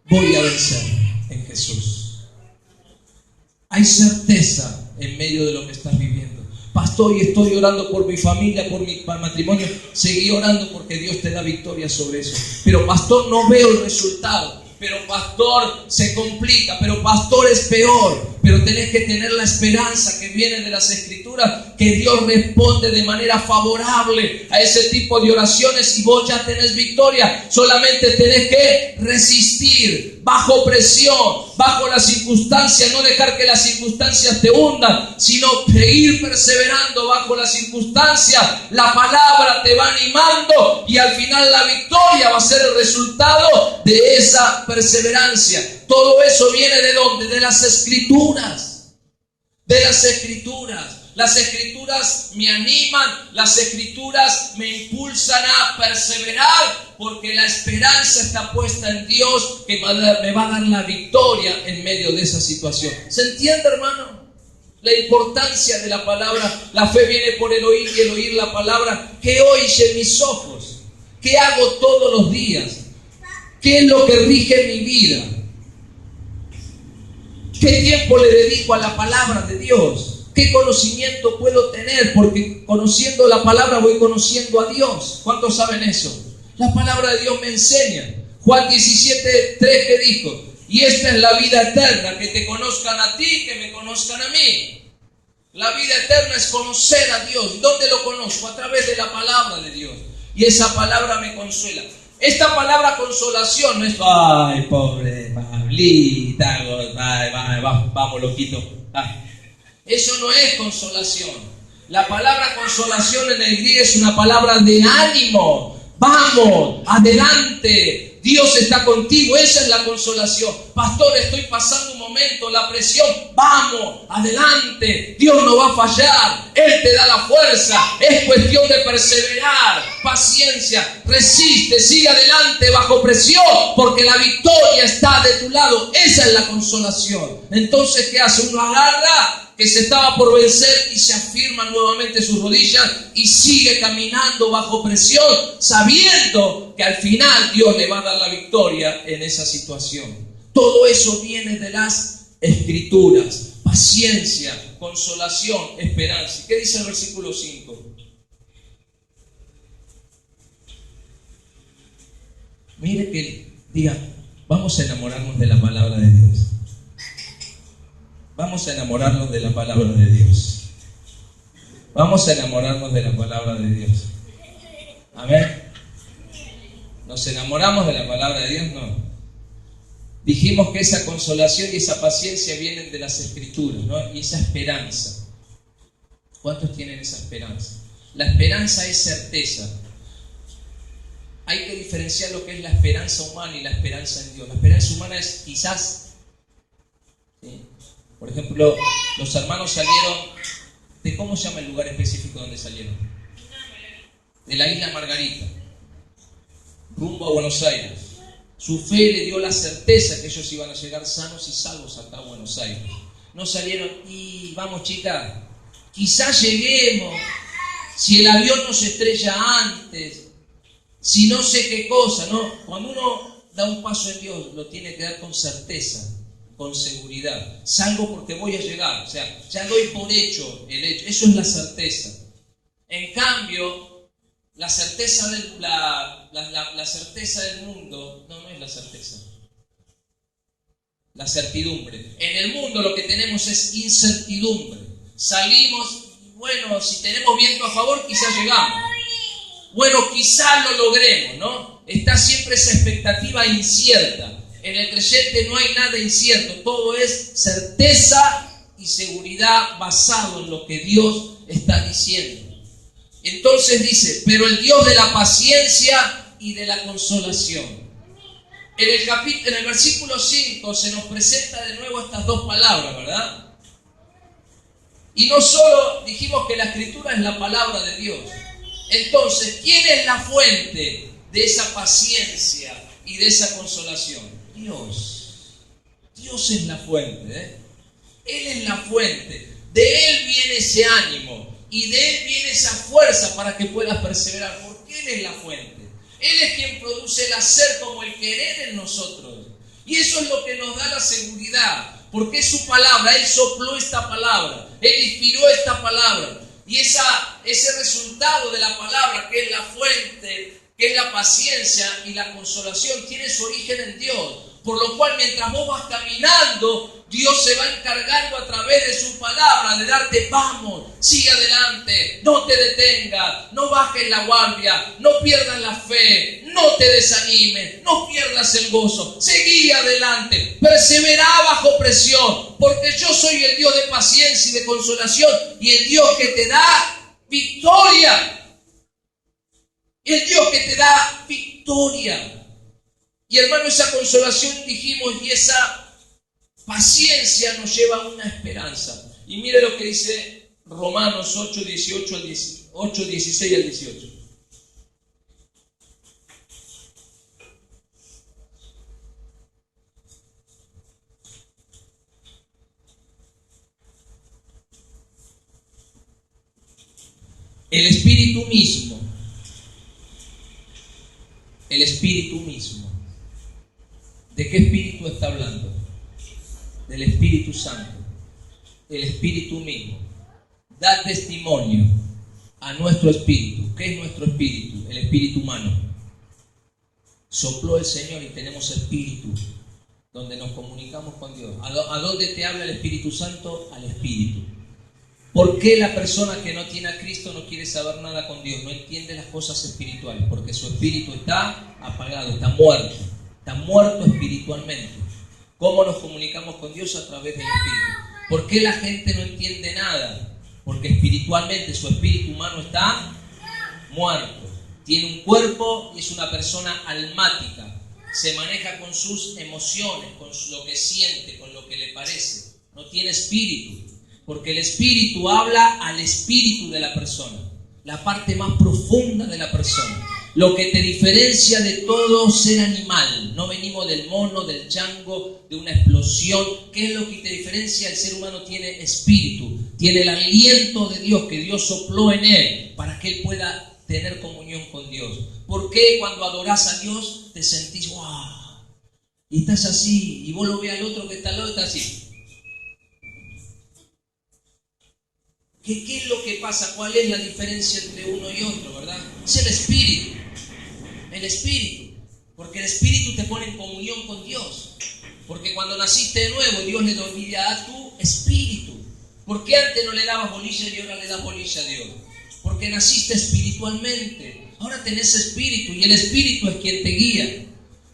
Speaker 1: Voy a vencer en Jesús. Hay certeza en medio de lo que estás viviendo. Pastor, y estoy orando por mi familia, por mi matrimonio. Seguí orando porque Dios te da victoria sobre eso. Pero pastor, no veo el resultado. Pero pastor, se complica. Pero pastor, es peor. Pero tenés que tener la esperanza que viene de las Escrituras, que Dios responde de manera favorable a ese tipo de oraciones, y vos ya tenés victoria. Solamente tenés que resistir bajo presión, bajo las circunstancias, no dejar que las circunstancias te hundan, sino seguir perseverando bajo las circunstancias. La palabra te va animando, y al final la victoria va a ser el resultado de esa perseverancia. Todo eso viene ¿de dónde? De las Escrituras. De las Escrituras. Las Escrituras me animan, las Escrituras me impulsan a perseverar, porque la esperanza está puesta en Dios, que me va a dar la victoria en medio de esa situación. ¿Se entiende, hermano? La importancia de la palabra. La fe viene por el oír, y el oír la palabra. ¿Qué oyen mis ojos? ¿Qué hago todos los días? ¿Qué es lo que rige mi vida? ¿Qué tiempo le dedico a la palabra de Dios? ¿Qué conocimiento puedo tener? Porque conociendo la palabra voy conociendo a Dios. ¿Cuántos saben eso? La palabra de Dios me enseña. Juan 17:3, ¿qué dijo? Y esta es la vida eterna, que te conozcan a ti, que me conozcan a mí. La vida eterna es conocer a Dios. ¿Dónde lo conozco? A través de la palabra de Dios. Y esa palabra me consuela. Esta palabra consolación no es, ay, pobre Pablita, vamos, loquito. Ay. Eso no es consolación. La palabra consolación en el griego es una palabra de ánimo. Vamos, adelante. Dios está contigo. Esa es la consolación. Pastor, estoy pasando un momento, la presión. Vamos, adelante. Dios no va a fallar. Él te da la fuerza. Es cuestión de perseverar, paciencia. Resiste, sigue adelante bajo presión, porque la victoria está de tu lado. Esa es la consolación. Entonces, ¿qué hace? Uno agarra que se estaba por vencer y se afirma nuevamente sus rodillas y sigue caminando bajo presión, sabiendo que al final Dios le va a dar la victoria en esa situación. Todo eso viene de las Escrituras. Paciencia, consolación, esperanza. ¿Qué dice el versículo 5? Mire que diga, vamos a enamorarnos de la palabra de Dios. Vamos a enamorarnos de la palabra de Dios. Vamos a enamorarnos de la palabra de Dios. Amén. ¿Nos enamoramos de la palabra de Dios? No. Dijimos que esa consolación y esa paciencia vienen de las Escrituras, ¿no? Y esa esperanza. ¿Cuántos tienen esa esperanza? La esperanza es certeza. Hay que diferenciar lo que es la esperanza humana y la esperanza en Dios. La esperanza humana es quizás, ¿sí? Por ejemplo, los hermanos salieron de, ¿cómo se llama el lugar específico donde salieron? De la isla Margarita, rumbo a Buenos Aires. Su fe le dio la certeza que ellos iban a llegar sanos y salvos acá a Buenos Aires. No salieron y vamos chicas, quizás lleguemos, si el avión no se estrella antes, si no sé qué cosa, ¿no? Cuando uno da un paso en Dios, lo tiene que dar con certeza, con seguridad. Salgo porque voy a llegar, o sea, ya doy por hecho el hecho. Eso es la certeza. En cambio, la certeza la certeza del mundo no es la certeza. La certidumbre. En el mundo lo que tenemos es incertidumbre. Salimos, bueno, si tenemos viento a favor, quizás llegamos. Bueno, quizás lo logremos, ¿no? Está siempre esa expectativa incierta. En el creyente no hay nada incierto. Todo es certeza y seguridad basado en lo que Dios está diciendo. Entonces dice, pero el Dios de la paciencia y de la consolación. En el versículo 5 se nos presenta de nuevo estas dos palabras, ¿verdad? Y no solo dijimos que la Escritura es la palabra de Dios. Entonces, ¿quién es la fuente de esa paciencia y de esa consolación? Dios. Dios es la fuente, ¿eh? Él es la fuente. De Él viene ese ánimo y de Él viene esa fuerza para que puedas perseverar, porque Él es la fuente. Él es quien produce el hacer como el querer en nosotros. Y eso es lo que nos da la seguridad, porque es su palabra. Él sopló esta palabra, Él inspiró esta palabra. Y ese resultado de la palabra, que es la fuente, que es la paciencia y la consolación, tiene su origen en Dios. Por lo cual, mientras vos vas caminando, Dios se va encargando a través de su palabra de darte, vamos, sigue adelante, no te detengas, no bajes la guardia, no pierdas la fe, no te desanimes, no pierdas el gozo, seguí adelante, persevera bajo presión, porque yo soy el Dios de paciencia y de consolación y el Dios que te da victoria. El Dios que te da victoria. Y hermano, esa consolación dijimos y esa paciencia nos lleva a una esperanza. Y mire lo que dice Romanos 8, 16 al 18. El Espíritu mismo. ¿De qué Espíritu está hablando? Del Espíritu Santo. El Espíritu mismo da testimonio a nuestro espíritu. ¿Qué es nuestro espíritu? El espíritu humano. Sopló el Señor y tenemos espíritu, donde nos comunicamos con Dios. ¿A dónde te habla el Espíritu Santo? Al espíritu. ¿Por qué la persona que no tiene a Cristo no quiere saber nada con Dios? No entiende las cosas espirituales, porque su espíritu está apagado, está muerto espiritualmente. ¿Cómo nos comunicamos con Dios? A través del Espíritu. ¿Por qué la gente no entiende nada? Porque espiritualmente su espíritu humano está muerto. Tiene un cuerpo y es una persona almática. Se maneja con sus emociones, con lo que siente, con lo que le parece. No tiene espíritu. Porque el espíritu habla al espíritu de la persona, la parte más profunda de la persona, lo que te diferencia de todo ser animal. No venimos del mono, del chango, de una explosión. ¿Qué es lo que te diferencia? El ser humano tiene espíritu, tiene el aliento de Dios, que Dios sopló en él para que él pueda tener comunión con Dios. ¿Por qué cuando adorás a Dios te sentís wow? Y estás así, y vos lo ves al otro que está al lado y está así. ¿Qué es lo que pasa? ¿Cuál es la diferencia entre uno y otro, verdad? Es el espíritu. El espíritu. Porque el Espíritu te pone en comunión con Dios. Porque cuando naciste de nuevo, Dios le dio vida a tu espíritu. ¿Por qué antes no le dabas bolilla y ahora le das bolilla a Dios? Porque naciste espiritualmente. Ahora tenés espíritu y el Espíritu es quien te guía.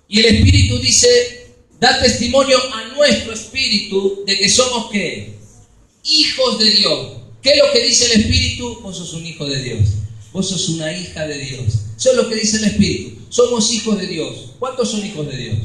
Speaker 1: Y el Espíritu dice, da testimonio a nuestro espíritu de que somos ¿qué? Hijos de Dios. ¿Qué es lo que dice el Espíritu? Vos sos un hijo de Dios. Vos sos una hija de Dios. Eso es lo que dice el Espíritu. Somos hijos de Dios. ¿Cuántos son hijos de Dios?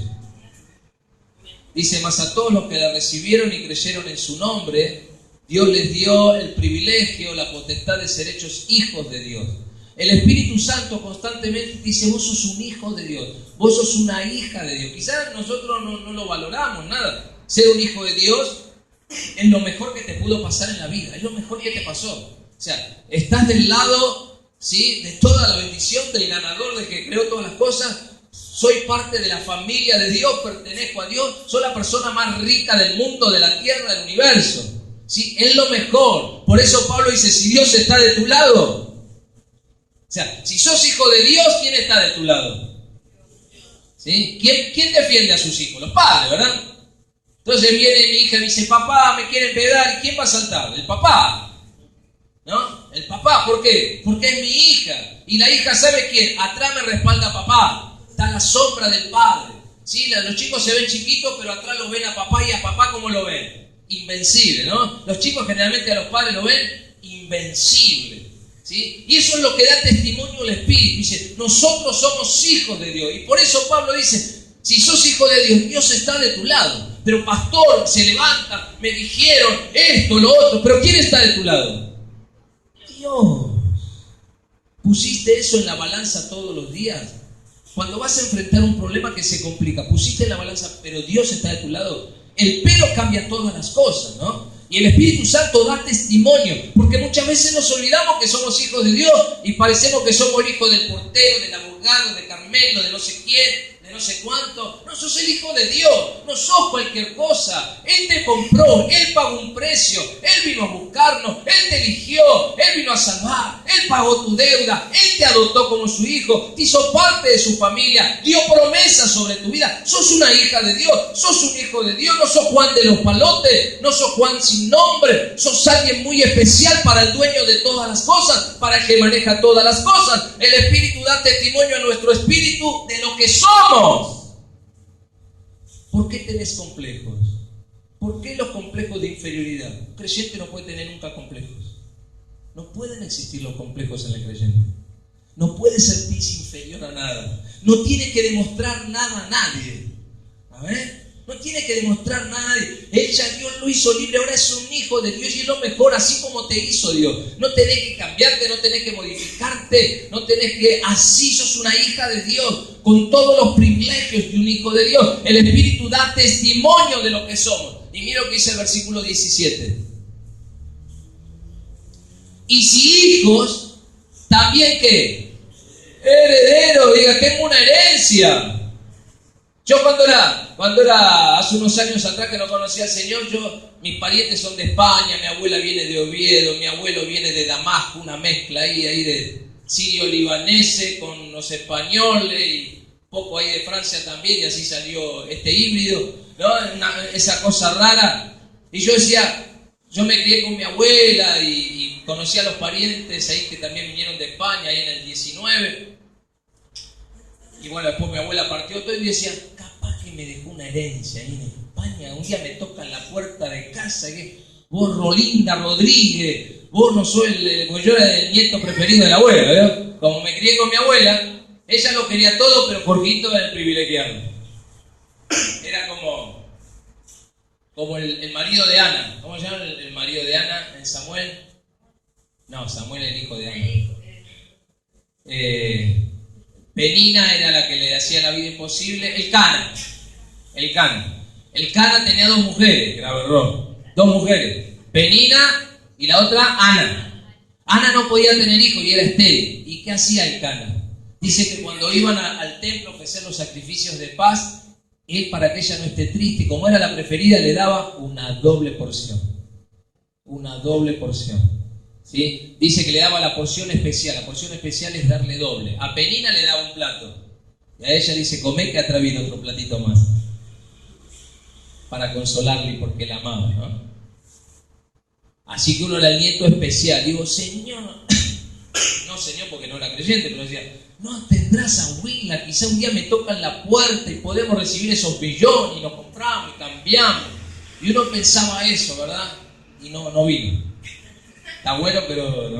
Speaker 1: Dice, mas a todos los que la recibieron y creyeron en su nombre, Dios les dio el privilegio, la potestad de ser hechos hijos de Dios. El Espíritu Santo constantemente dice, vos sos un hijo de Dios, vos sos una hija de Dios. Quizás nosotros no lo valoramos nada. Ser un hijo de Dios es lo mejor que te pudo pasar en la vida, es lo mejor que te pasó. O sea, estás del lado, ¿sí?, de toda la bendición del ganador, del que creó todas las cosas. Soy parte de la familia de Dios, pertenezco a Dios, soy la persona más rica del mundo, de la tierra, del universo. ¿Sí? Es lo mejor. Por eso Pablo dice, si Dios está de tu lado. O sea, si sos hijo de Dios, ¿quién está de tu lado? ¿Sí? ¿Quién defiende a sus hijos? Los padres, ¿verdad? Entonces viene mi hija y dice, papá, me quieren pegar. ¿Y quién va a saltar? El papá. ¿No? El papá, ¿por qué? Porque es mi hija. Y la hija, ¿sabe quién? Atrás me respalda a papá. Está la sombra del padre. ¿Sí? Los chicos se ven chiquitos, pero atrás lo ven a papá, y a papá ¿cómo lo ven? Invencible, ¿no? Los chicos generalmente a los padres lo ven invencible. ¿Sí? Y eso es lo que da testimonio el Espíritu. Dice, nosotros somos hijos de Dios. Y por eso Pablo dice, si sos hijo de Dios, Dios está de tu lado. Pero pastor, se levanta, me dijeron esto, lo otro. Pero ¿quién está de tu lado? Dios. ¿Pusiste eso en la balanza todos los días? Cuando vas a enfrentar un problema que se complica, pusiste en la balanza, pero Dios está de tu lado. El pero cambia todas las cosas, ¿no? Y el Espíritu Santo da testimonio, porque muchas veces nos olvidamos que somos hijos de Dios y parecemos que somos el hijo del portero, del abogado, de Carmelo, de no sé quién, de no sé cuánto. No, sos el hijo de Dios, no sos cualquier cosa. Él te compró, Él pagó un precio, Él vino a buscarnos, Él te eligió, Él vino a salvar, Él pagó tu deuda, Él te adoptó como su hijo, te hizo parte de su familia, dio promesas sobre tu vida. Sos una hija de Dios, sos un hijo de Dios, no sos Juan de los Palotes, no sos Juan sin nombre, sos alguien muy especial para el dueño de todas las cosas, para el que maneja todas las cosas. El Espíritu da testimonio a nuestro espíritu de lo que somos. ¿Por qué tenés complejos? ¿Por qué los complejos de inferioridad? Un creyente no puede tener nunca complejos. No pueden existir los complejos en el creyente. No puede sentirse inferior a nada. No tiene que demostrar nada a nadie. A ver, no tiene que demostrar nada a nadie. Él ya Dios lo hizo libre, ahora es un hijo de Dios y es lo mejor, así como te hizo Dios. No tenés que cambiarte, no tenés que modificarte, no tenés que, así sos una hija de Dios, con todos los privilegios de un hijo de Dios. El Espíritu da testimonio de lo que somos. Y mira lo que dice el versículo 17. Y si hijos, también ¿qué? Heredero, diga, tengo una herencia. Yo cuando era hace unos años atrás que no conocía al Señor, mis parientes son de España, mi abuela viene de Oviedo, mi abuelo viene de Damasco, una mezcla ahí de sirio-libanese con los españoles y poco ahí de Francia también, y así salió este híbrido, ¿no? Esa cosa rara. Y yo decía, yo me crié con mi abuela y conocí a los parientes ahí que también vinieron de España, ahí en el 19. Y bueno, después mi abuela partió todo y decía, capaz que me dejó una herencia ahí en España. Un día me tocan la puerta de casa, que vos Rolinda Rodríguez, vos no sos porque yo era el nieto preferido de la abuela, ¿verdad? Como me crié con mi abuela, ella lo quería todo, pero Jorgito era el privilegiado. Era como el marido de Ana. ¿Cómo se llama el marido de Ana en Samuel? No, Samuel es el hijo de Ana. Penina era la que le hacía la vida imposible. El Cana tenía dos mujeres, grave error. Dos mujeres. Penina y la otra Ana. Ana no podía tener hijos y era estéril. ¿Y qué hacía el Cana? Dice que cuando iban al templo a ofrecer los sacrificios de paz, él, para que ella no esté triste, como era la preferida, le daba una doble porción. Una doble porción. ¿Sí? Dice que le daba la porción especial. La porción especial es darle doble. A Penina le daba un plato Y a ella dice, comé que ha traído otro platito más. Para consolarle porque la amaba, ¿no? Así que uno era el nieto especial. Digo, Señor, no Señor porque no era creyente, pero decía, no tendrás abuela, quizá un día me tocan la puerta y podemos recibir esos billones y nos compramos y cambiamos. Y uno pensaba eso, ¿verdad? Y no vino. Está bueno, pero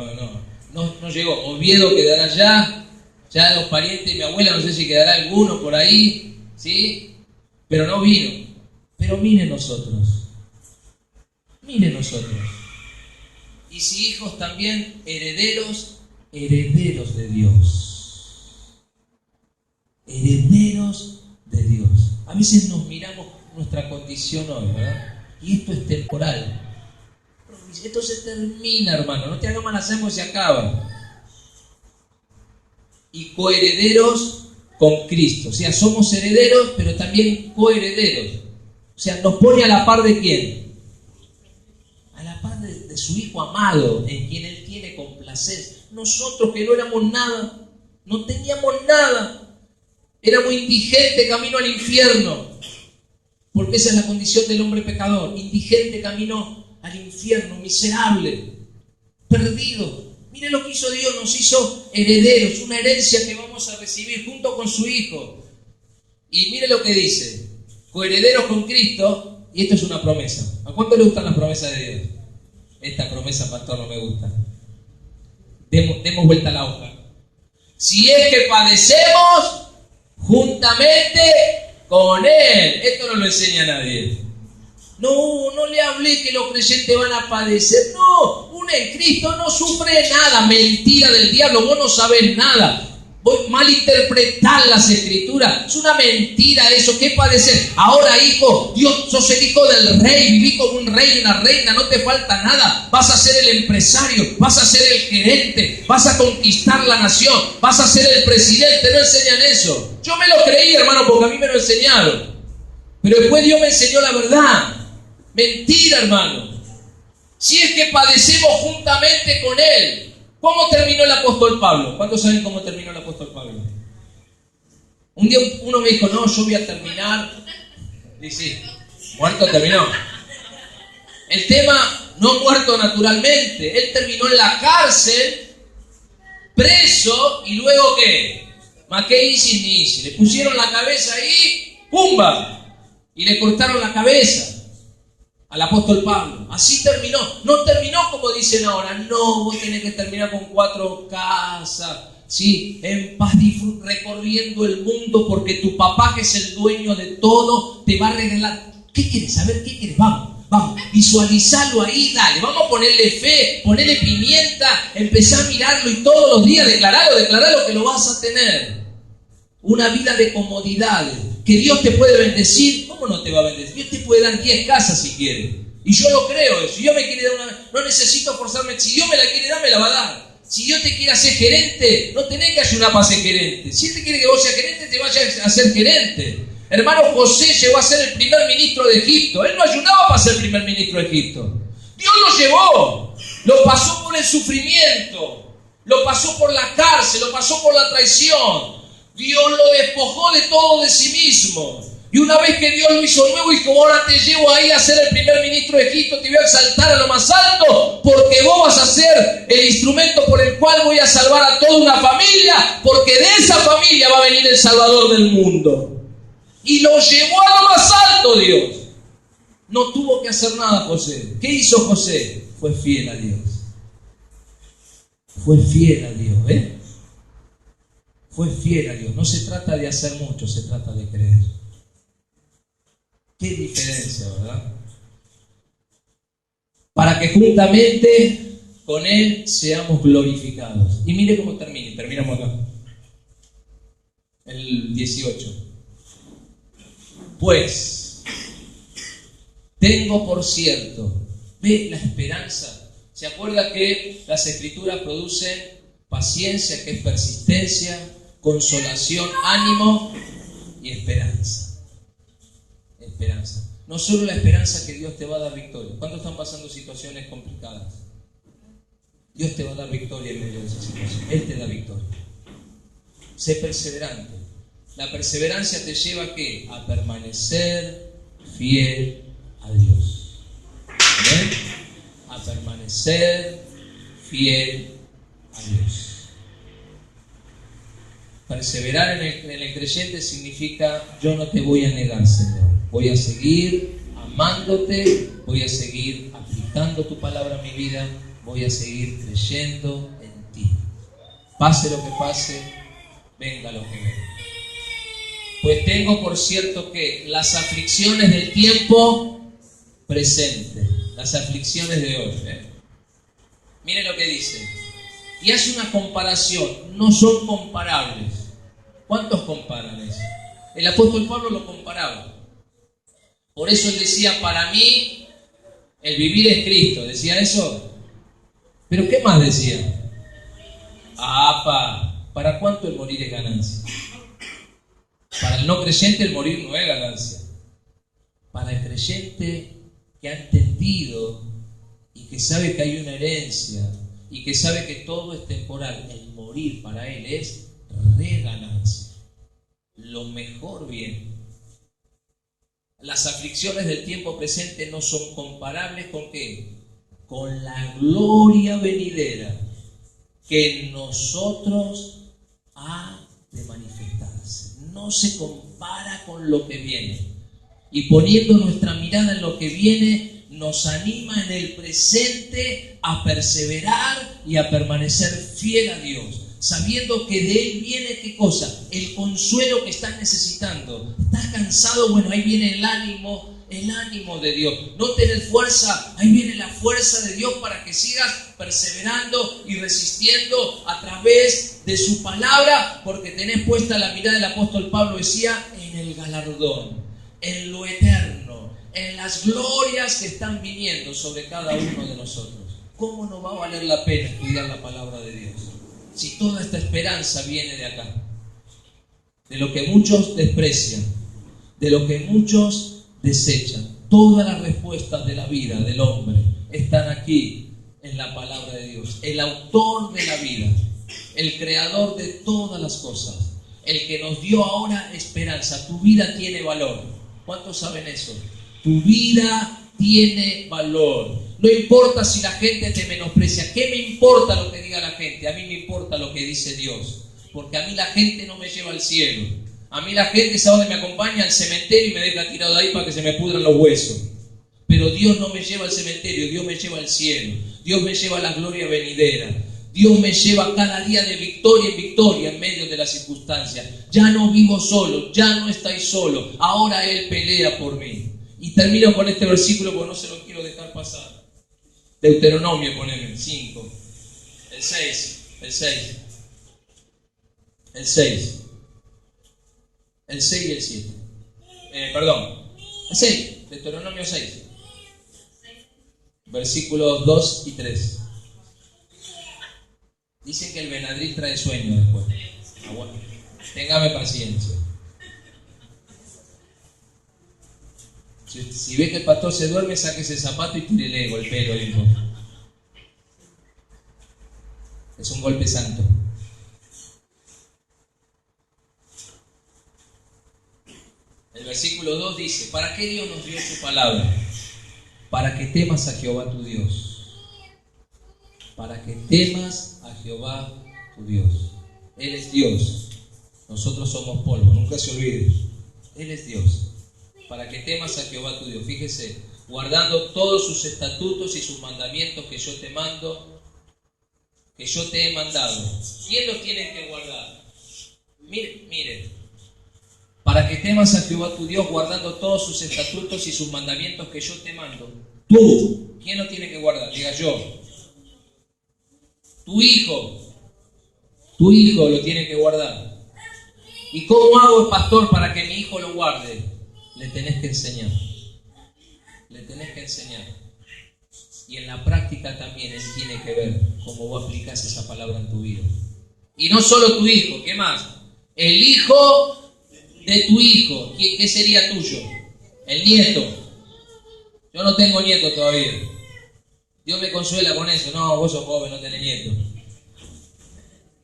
Speaker 1: no llegó. Oviedo quedará ya los parientes de mi abuela, no sé si quedará alguno por ahí, ¿sí? Pero no vino. Pero miren nosotros. Y si hijos también, herederos de Dios. Herederos de Dios. A veces nos miramos nuestra condición hoy, ¿verdad? Y esto es temporal. Esto se termina, hermano. No te hagas mal hacer, se acaba. Y coherederos con Cristo. O sea, somos herederos, pero también coherederos. O sea, nos pone a la par de ¿quién? A la par de su Hijo amado, en quien Él tiene complacencia. Nosotros que no éramos nada, no teníamos nada, éramos indigentes camino al infierno, porque esa es la condición del hombre pecador, indigente camino al infierno, miserable, perdido. Mire lo que hizo Dios, nos hizo herederos, una herencia que vamos a recibir junto con su Hijo. Y mire lo que dice, coherederos con Cristo, y esto es una promesa. ¿A cuánto le gustan las promesas de Dios? Esta promesa, pastor, no me gusta. Demos vuelta a la hoja. Si es que padecemos juntamente con Él. Esto no lo enseña nadie. No le hablé que los creyentes van a padecer. No, uno en Cristo no sufre nada. Mentira del diablo, vos no sabés nada. Vos malinterpretás las escrituras. Es una mentira eso. ¿Qué padecer? Ahora, hijo, Dios, sos el hijo del rey. Viví como un rey y una reina. No te falta nada. Vas a ser el empresario. Vas a ser el gerente. Vas a conquistar la nación. Vas a ser el presidente. No enseñan eso. Yo me lo creí, hermano, porque a mí me lo enseñaron. Pero después Dios me enseñó la verdad. Mentira, hermano. Si es que padecemos juntamente con Él. ¿Cómo terminó el apóstol Pablo? ¿Cuántos saben cómo terminó el apóstol Pablo? Un día uno me dijo, no, yo voy a terminar. Y sí, muerto terminó. El tema, no muerto naturalmente. Él terminó en la cárcel, preso, y luego ¿qué? Maquei sin ni. Le pusieron la cabeza ahí, ¡pumba! Y le cortaron la cabeza al apóstol Pablo. Así terminó. No terminó como dicen ahora. No, vos tenés que terminar con 4 casas, ¿sí? En paz, recorriendo el mundo, porque tu papá, que es el dueño de todo, te va a regalar. ¿Qué quieres saber? ¿Qué quieres? Vamos, visualizarlo ahí, dale. Vamos a ponerle fe, ponerle pimienta, empezar a mirarlo y todos los días declararlo que lo vas a tener. Una vida de comodidades. Que Dios te puede bendecir. ¿Cómo no te va a bendecir? Dios te puede dar 10 casas si quiere. Y yo lo creo eso. Si Dios me quiere dar una... No necesito forzarme. Si Dios me la quiere dar, me la va a dar. Si Dios te quiere hacer gerente, no tenés que ayunar para ser gerente. Si Él te quiere que vos seas gerente, te vayas a ser gerente. Hermano, José llegó a ser el primer ministro de Egipto. Él no ayunaba para ser el primer ministro de Egipto. Dios lo llevó. Lo pasó por el sufrimiento. Lo pasó por la cárcel. Lo pasó por la traición. Dios lo despojó de todo de sí mismo. Y una vez que Dios lo hizo nuevo, dijo, ahora te llevo ahí a ser el primer ministro de Egipto, te voy a exaltar a lo más alto, porque vos vas a ser el instrumento por el cual voy a salvar a toda una familia, porque de esa familia va a venir el Salvador del mundo. Y lo llevó a lo más alto Dios. No tuvo que hacer nada José. ¿Qué hizo José? Fue fiel a Dios. Fue fiel a Dios, ¿eh? Fue fiel a Dios. No se trata de hacer mucho, se trata de creer. Qué diferencia, ¿verdad? Para que juntamente con Él seamos glorificados. Y mire cómo terminamos acá. El 18. Pues, tengo por cierto, ve la esperanza. ¿Se acuerda que las Escrituras producen paciencia, que es persistencia, consolación, ánimo y esperanza? Esperanza. No solo la esperanza que Dios te va a dar victoria. ¿Cuántos están pasando situaciones complicadas? Dios te va a dar victoria en medio de esa situación. Él te da victoria. Sé perseverante. La perseverancia te lleva ¿a qué? A permanecer fiel a Dios. ¿Bien? A permanecer fiel a Dios. Perseverar en el creyente significa: yo no te voy a negar, Señor. Voy a seguir amándote, voy a seguir aplicando tu palabra a mi vida, voy a seguir creyendo en ti. Pase lo que pase, venga lo que venga. Pues tengo por cierto que las aflicciones del tiempo presente, las aflicciones de hoy. Mire lo que dice. Y hace una comparación, no son comparables. ¿Cuántos comparan eso? El apóstol Pablo lo comparaba. Por eso él decía: para mí el vivir es Cristo. ¿Decía eso? ¿Pero qué más decía? ¿Para cuánto el morir es ganancia? Para el no creyente el morir no es ganancia. Para el creyente que ha entendido y que sabe que hay una herencia y que sabe que todo es temporal, el morir para él es reganancia. Lo mejor bien. Las aflicciones del tiempo presente no son comparables ¿con qué? Con la gloria venidera que en nosotros ha de manifestarse. No se compara con lo que viene. Y poniendo nuestra mirada en lo que viene, nos anima en el presente a perseverar y a permanecer fiel a Dios, sabiendo que de Él viene ¿qué cosa? El consuelo que estás necesitando. ¿Estás cansado? Bueno, ahí viene el ánimo de Dios. No tenés fuerza, ahí viene la fuerza de Dios para que sigas perseverando y resistiendo a través de su palabra, porque tenés puesta la mirada. El apóstol Pablo decía: en el galardón, en lo eterno, en las glorias que están viniendo sobre cada uno de nosotros. ¿Cómo no va a valer la pena estudiar la palabra de Dios si toda esta esperanza viene de acá? De lo que muchos desprecian, de lo que muchos desechan. Todas las respuestas de la vida del hombre están aquí en la palabra de Dios. El autor de la vida, el creador de todas las cosas, el que nos dio ahora esperanza. Tu vida tiene valor. ¿Cuántos saben eso? Tu vida tiene valor. No importa si la gente te menosprecia. ¿Qué me importa lo que diga la gente? A mí me importa lo que dice Dios. Porque a mí la gente no me lleva al cielo. A mí la gente es a donde me acompaña al cementerio y me deja tirado ahí para que se me pudran los huesos. Pero Dios no me lleva al cementerio, Dios me lleva al cielo. Dios me lleva a la gloria venidera. Dios me lleva cada día de victoria en victoria en medio de las circunstancias. Ya no vivo solo, ya no estáis solo. Ahora Él pelea por mí. Y termino con este versículo porque no se lo quiero dejar pasar. Deuteronomio, poneme, 5. El 6. El 6 y el 7. El 6. Deuteronomio 6. Versículos 2 y 3. Dicen que el Benadryl trae sueño después. Bueno, téngame paciencia. Si ve que el pastor se duerme, sáquese el zapato y tírele, golpéelo el hijo. Es un golpe santo. El versículo 2 dice: ¿para qué Dios nos dio su palabra? Para que temas a Jehová tu Dios. Para que temas a Jehová tu Dios. Él es Dios. Nosotros somos polvo, nunca se olvide. Él es Dios. Para que temas a Jehová tu Dios. Fíjese, guardando todos sus estatutos y sus mandamientos que yo te mando, que yo te he mandado. ¿Quién los tiene que guardar? Mire. Para que temas a Jehová tu Dios, guardando todos sus estatutos y sus mandamientos que yo te mando. Tú. ¿Quién lo tiene que guardar? Diga yo. Tu hijo lo tiene que guardar. ¿Y cómo hago, pastor, para que mi hijo lo guarde? Le tenés que enseñar. Y en la práctica también él tiene que ver cómo vos aplicás esa palabra en tu vida. Y no solo tu hijo, ¿qué más? El hijo de tu hijo. ¿Qué sería tuyo? El nieto. Yo no tengo nieto todavía. Dios me consuela con eso. No, vos sos joven, no tenés nieto.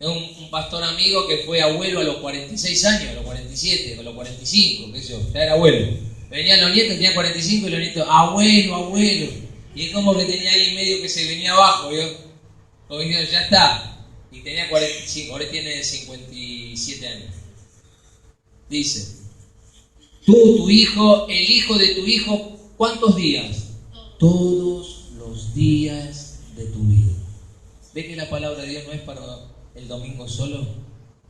Speaker 1: Tengo un pastor amigo que fue abuelo a los 46 años, a los 47, a los 45, qué sé yo, ya era abuelo. Venían los nietos, tenía 45 y los nietos, abuelo. Y es como que tenía ahí medio que se venía abajo, ¿vio? Como diciendo, ya está. Y tenía 45, ahora tiene 57 años. Dice, tú, tu hijo, el hijo de tu hijo, ¿cuántos días? Todos los días de tu vida. ¿Ve que la palabra de Dios no es para el domingo solo?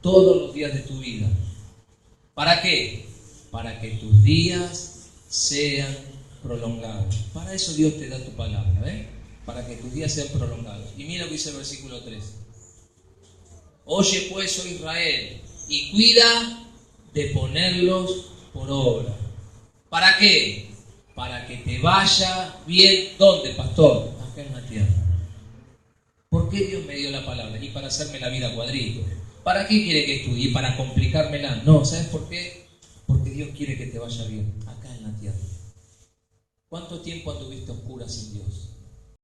Speaker 1: Todos los días de tu vida. ¿Para qué? Para que tus días sean prolongados. Para eso Dios te da tu palabra, ¿ves? Para que tus días sean prolongados. Y mira lo que dice el versículo 3. Oye pues, oh Israel, y cuida de ponerlos por obra. ¿Para qué? Para que te vaya bien. ¿Dónde, pastor? Acá en la tierra. ¿Por qué Dios me dio la palabra? Y para hacerme la vida cuadrito. ¿Para qué quiere que estudie? ¿Para complicármela? No, ¿sabes por qué? Porque Dios quiere que te vaya bien, acá en la tierra. ¿Cuánto tiempo anduviste oscura sin Dios?